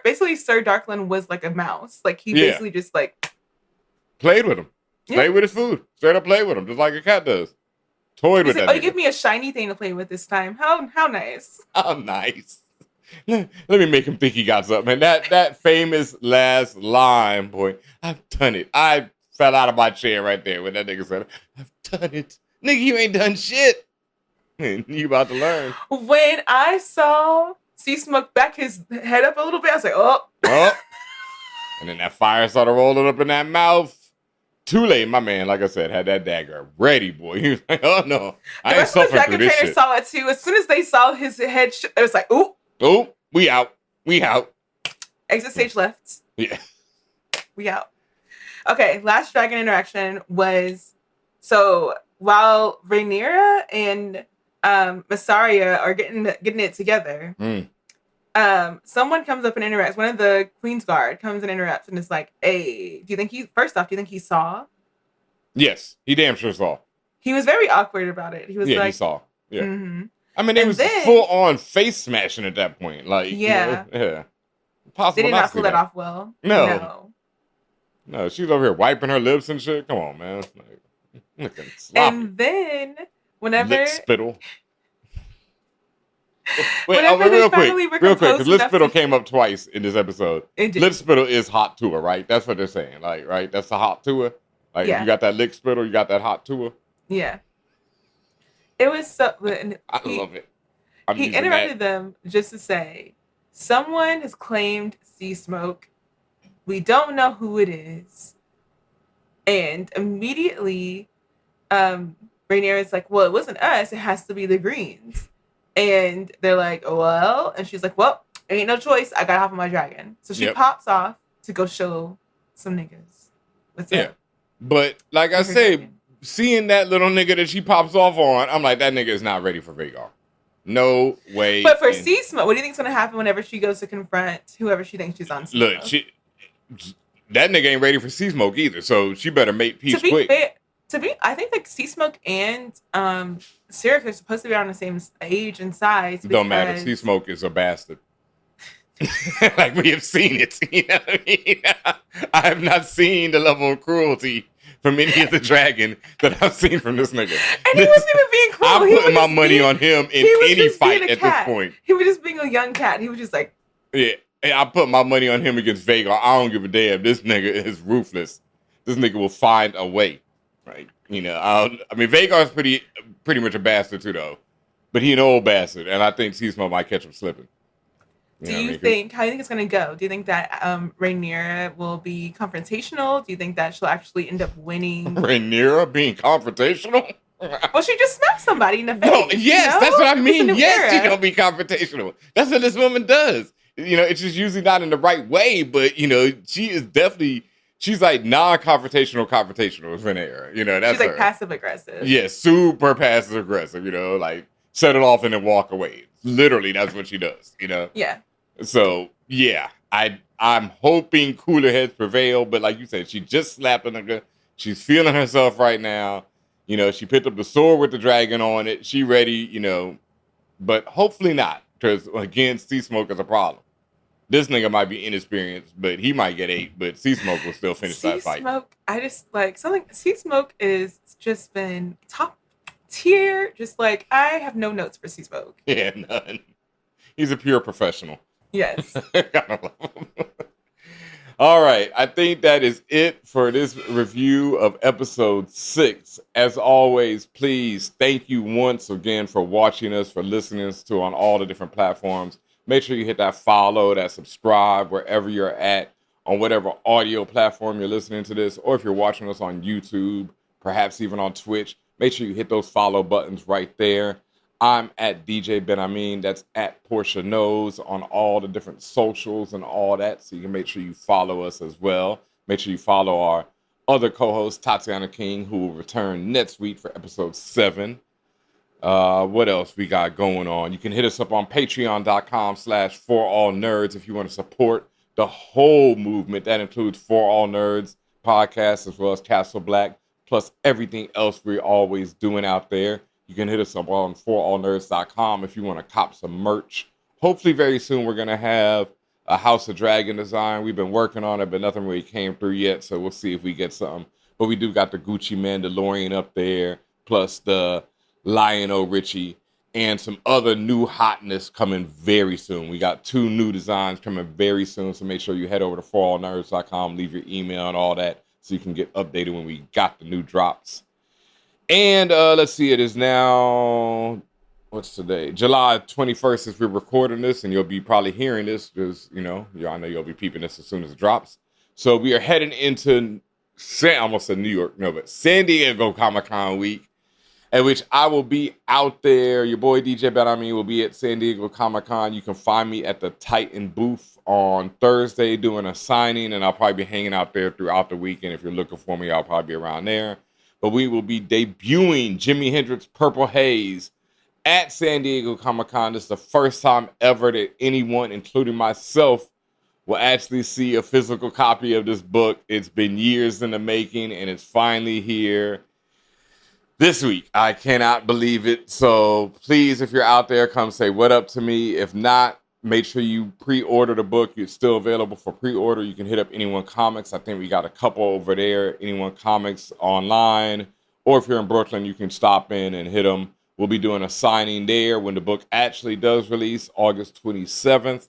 S2: Basically, Sir Darkland was like a mouse. He basically just
S4: played with him. Yeah. Played with his food. Straight up played with him, just like a cat does. Toyed with that nigga.
S2: You give me a shiny thing to play with this time. How nice.
S4: How nice. Let me make him think he got something. And that famous last line, boy, I've done it. I fell out of my chair right there when that nigga said, I've done it. Nigga, you ain't done shit. You about to learn.
S2: When I saw Sea Smoke back his head up a little bit, I was like, oh.
S4: And then that fire started rolling up in that mouth. Too late, my man, like I said, had that dagger ready, boy. He was like, oh no, I
S2: The
S4: ain't
S2: rest of the
S4: suffering through
S2: dragon
S4: this
S2: trainers
S4: shit.
S2: saw it too. As soon as they saw his head, it was like, ooh,
S4: Oh, we out.
S2: exit stage left.
S4: Yeah.
S2: We out. Okay, last dragon interaction was, so while Rhaenyra and Mysaria are getting it together, someone comes up and interrupts. One of the Queen's Guard comes and interrupts and is like, hey, do you think he saw?
S4: Yes, he damn sure saw.
S2: He was very awkward about it. He was like,
S4: he saw. Yeah.
S2: Mm-hmm.
S4: I mean, it was full on face smashing at that point. Like,
S2: yeah.
S4: Yeah. Possible
S2: They did not pull that off well.
S4: No, she's over here wiping her lips and shit. Come on, man. Like, looking sloppy.
S2: And then whenever
S4: lip spittle. Wait,
S2: whenever
S4: real quick, because lip spittle
S2: to...
S4: came up twice in this episode. Lip spittle is hot to her, right? That's what they're saying. Like, right? That's the hot to her. Like, you got that lip spittle, you got that hot to her.
S2: Yeah. It was so.
S4: I love it.
S2: He interrupted them just to say, someone has claimed sea smoke. We don't know who it is. And immediately, Rhaenyra is like, well, it wasn't us. It has to be the Greens. And they're like, well, and she's like, well, ain't no choice. I got off of my dragon. So she pops off to go show some niggas. What's up?
S4: But like I say, seeing that little nigga that she pops off on, I'm like, that nigga is not ready for Vhagar. No way.
S2: But for sea smoke, what do you think's gonna happen whenever she goes to confront whoever she thinks she's on?
S4: Look, that nigga ain't ready for sea smoke either. So she better make peace quick.
S2: I think like sea smoke and Sirach are supposed to be around the same age and size.
S4: Don't matter. Sea smoke is a bastard. Like we have seen it. You know what I mean? I have not seen the level of cruelty from any of the dragon that I've seen from this nigga.
S2: And he wasn't even being cruel.
S4: I'm putting my money on him in any fight at this point.
S2: He was just being a young cat. He was just like,
S4: yeah. I put my money on him against Vhagar. I don't give a damn. This nigga is ruthless. This nigga will find a way. Right? You know, I mean, Vhagar's pretty much a bastard too, though. But he an old bastard, and I think sea smoke might catch him slipping.
S2: How do you think it's going to go? Do you think that Rhaenyra will be confrontational? Do you think that she'll actually end up winning?
S4: Rhaenyra being confrontational?
S2: Well, she just smacked somebody in the face.
S4: No, yes, that's what I mean. Yes,
S2: era.
S4: she gonna be confrontational. That's what this woman does. You know, it's just usually not in the right way, but you know, she's like non-confrontational with Rhaenyra. You know, that's
S2: she's like
S4: her.
S2: passive aggressive.
S4: Yeah, super passive aggressive. You know, like set it off and then walk away. Literally, that's what she does. You know.
S2: Yeah.
S4: So yeah, I'm hoping cooler heads prevail, but like you said, she just slapped a nigga. She's feeling herself right now. You know, she picked up the sword with the dragon on it. She ready, you know, but hopefully not, because again, sea smoke is a problem. This nigga might be inexperienced, but he might get 8, but sea smoke will still finish that fight.
S2: Sea smoke, I just like something. Sea smoke is just been top tier. Just like I have no notes for sea smoke.
S4: Yeah, none. He's a pure professional.
S2: Yes.
S4: All right. I think that is it for this review of episode 6. As always, please thank you once again for watching us, for listening to on all the different platforms. Make sure you hit that follow, that subscribe, wherever you're at, on whatever audio platform you're listening to this, or if you're watching us on YouTube, perhaps even on Twitch, make sure you hit those follow buttons right there. I'm at DJ BenHaMeen. That's at Porshea Knows on all the different socials and all that. So you can make sure you follow us as well. Make sure you follow our other co-host, Tatiana King, who will return next week for episode 7. What else we got going on? You can hit us up on patreon.com/forallnerds if you want to support the whole movement. That includes For All Nerds podcast as well as Castle Black, plus everything else we're always doing out there. You can hit us up on forallnerds.com if you want to cop some merch. Hopefully very soon we're going to have a House of Dragon design. We've been working on it, but nothing really came through yet, so we'll see if we get something. But we do got the Gucci Mandalorian up there, plus the Lionel Richie, and some other new hotness coming very soon. We got 2 new designs coming very soon, so make sure you head over to forallnerds.com, leave your email and all that, so you can get updated when we got the new drops. And let's see, it is now, what's today? July 21st as we're recording this, and you'll be probably hearing this because, you know, I know you'll be peeping this as soon as it drops. So we are heading into almost said New York, no, but San Diego Comic-Con week, at which I will be out there. Your boy DJ BenHaMeen will be at San Diego Comic-Con. You can find me at the Titan booth on Thursday doing a signing, and I'll probably be hanging out there throughout the weekend. If you're looking for me, I'll probably be around there. But we will be debuting Jimi Hendrix Purple Haze at San Diego Comic-Con. This is the first time ever that anyone, including myself, will actually see a physical copy of this book. It's been years in the making, and it's finally here this week. I cannot believe it. So please, if you're out there, come say what up to me. If not, make sure you pre-order the book. It's still available for pre-order. You can hit up Anyone Comics. I think we got a couple over there. Anyone Comics online. Or if you're in Brooklyn, you can stop in and hit them. We'll be doing a signing there when the book actually does release, August 27th.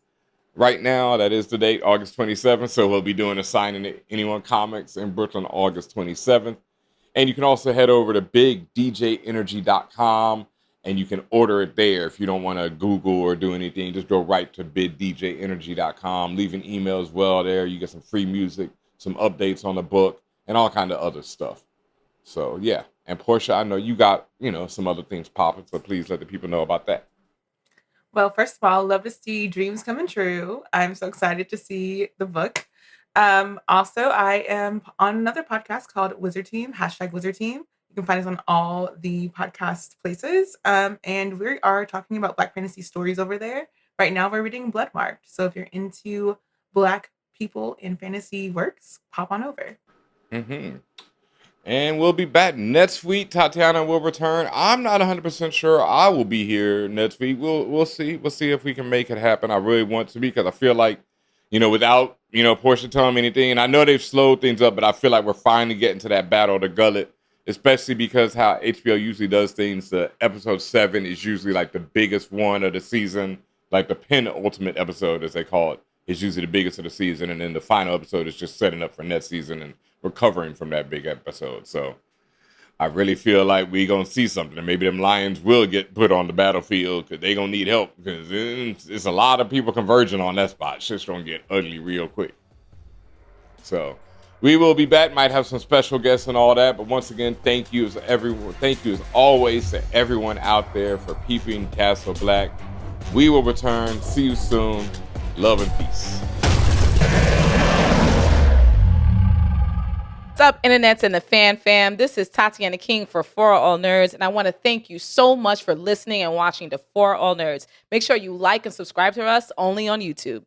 S4: Right now, that is the date, August 27th. So we'll be doing a signing at Anyone Comics in Brooklyn, August 27th. And you can also head over to bigdjenergy.com and you can order it there. If you don't want to Google or do anything, just go right to bigdjenergy.com. Leave an email as well there. You get some free music, some updates on the book, and all kind of other stuff. So, yeah. And Porshea, I know you got, some other things popping, so please let the people know about that.
S2: Well, first of all, love to see dreams coming true. I'm so excited to see the book. Also, I am on another podcast called Wizard Team, #Wizard Team. You can find us on all the podcast places. And we are talking about Black fantasy stories over there. Right now, we're reading Bloodmarked. So if you're into Black people in fantasy works, pop on over.
S4: Mm-hmm. And we'll be back next week. Tatiana will return. I'm not 100% sure I will be here next week. We'll see. We'll see if we can make it happen. I really want to, because I feel like, without, Porshea telling me anything, and I know they've slowed things up, but I feel like we're finally getting to that battle of the gullet, especially because how HBO usually does things. The episode 7 is usually like the biggest one of the season, like the penultimate episode, as they call it, is usually the biggest of the season. And then the final episode is just setting up for next season and recovering from that big episode. So I really feel like we're going to see something. And maybe them Lions will get put on the battlefield because they're going to need help, because it's a lot of people converging on that spot. Shit's going to get ugly real quick. So we will be back. Might have some special guests and all that. But once again, thank you as always to everyone out there for peeping Castle Black. We will return. See you soon. Love and peace.
S1: What's up, internets and the fan fam? This is Tatiana King for For All Nerds, and I want to thank you so much for listening and watching the For All Nerds. Make sure you like and subscribe to us only on YouTube.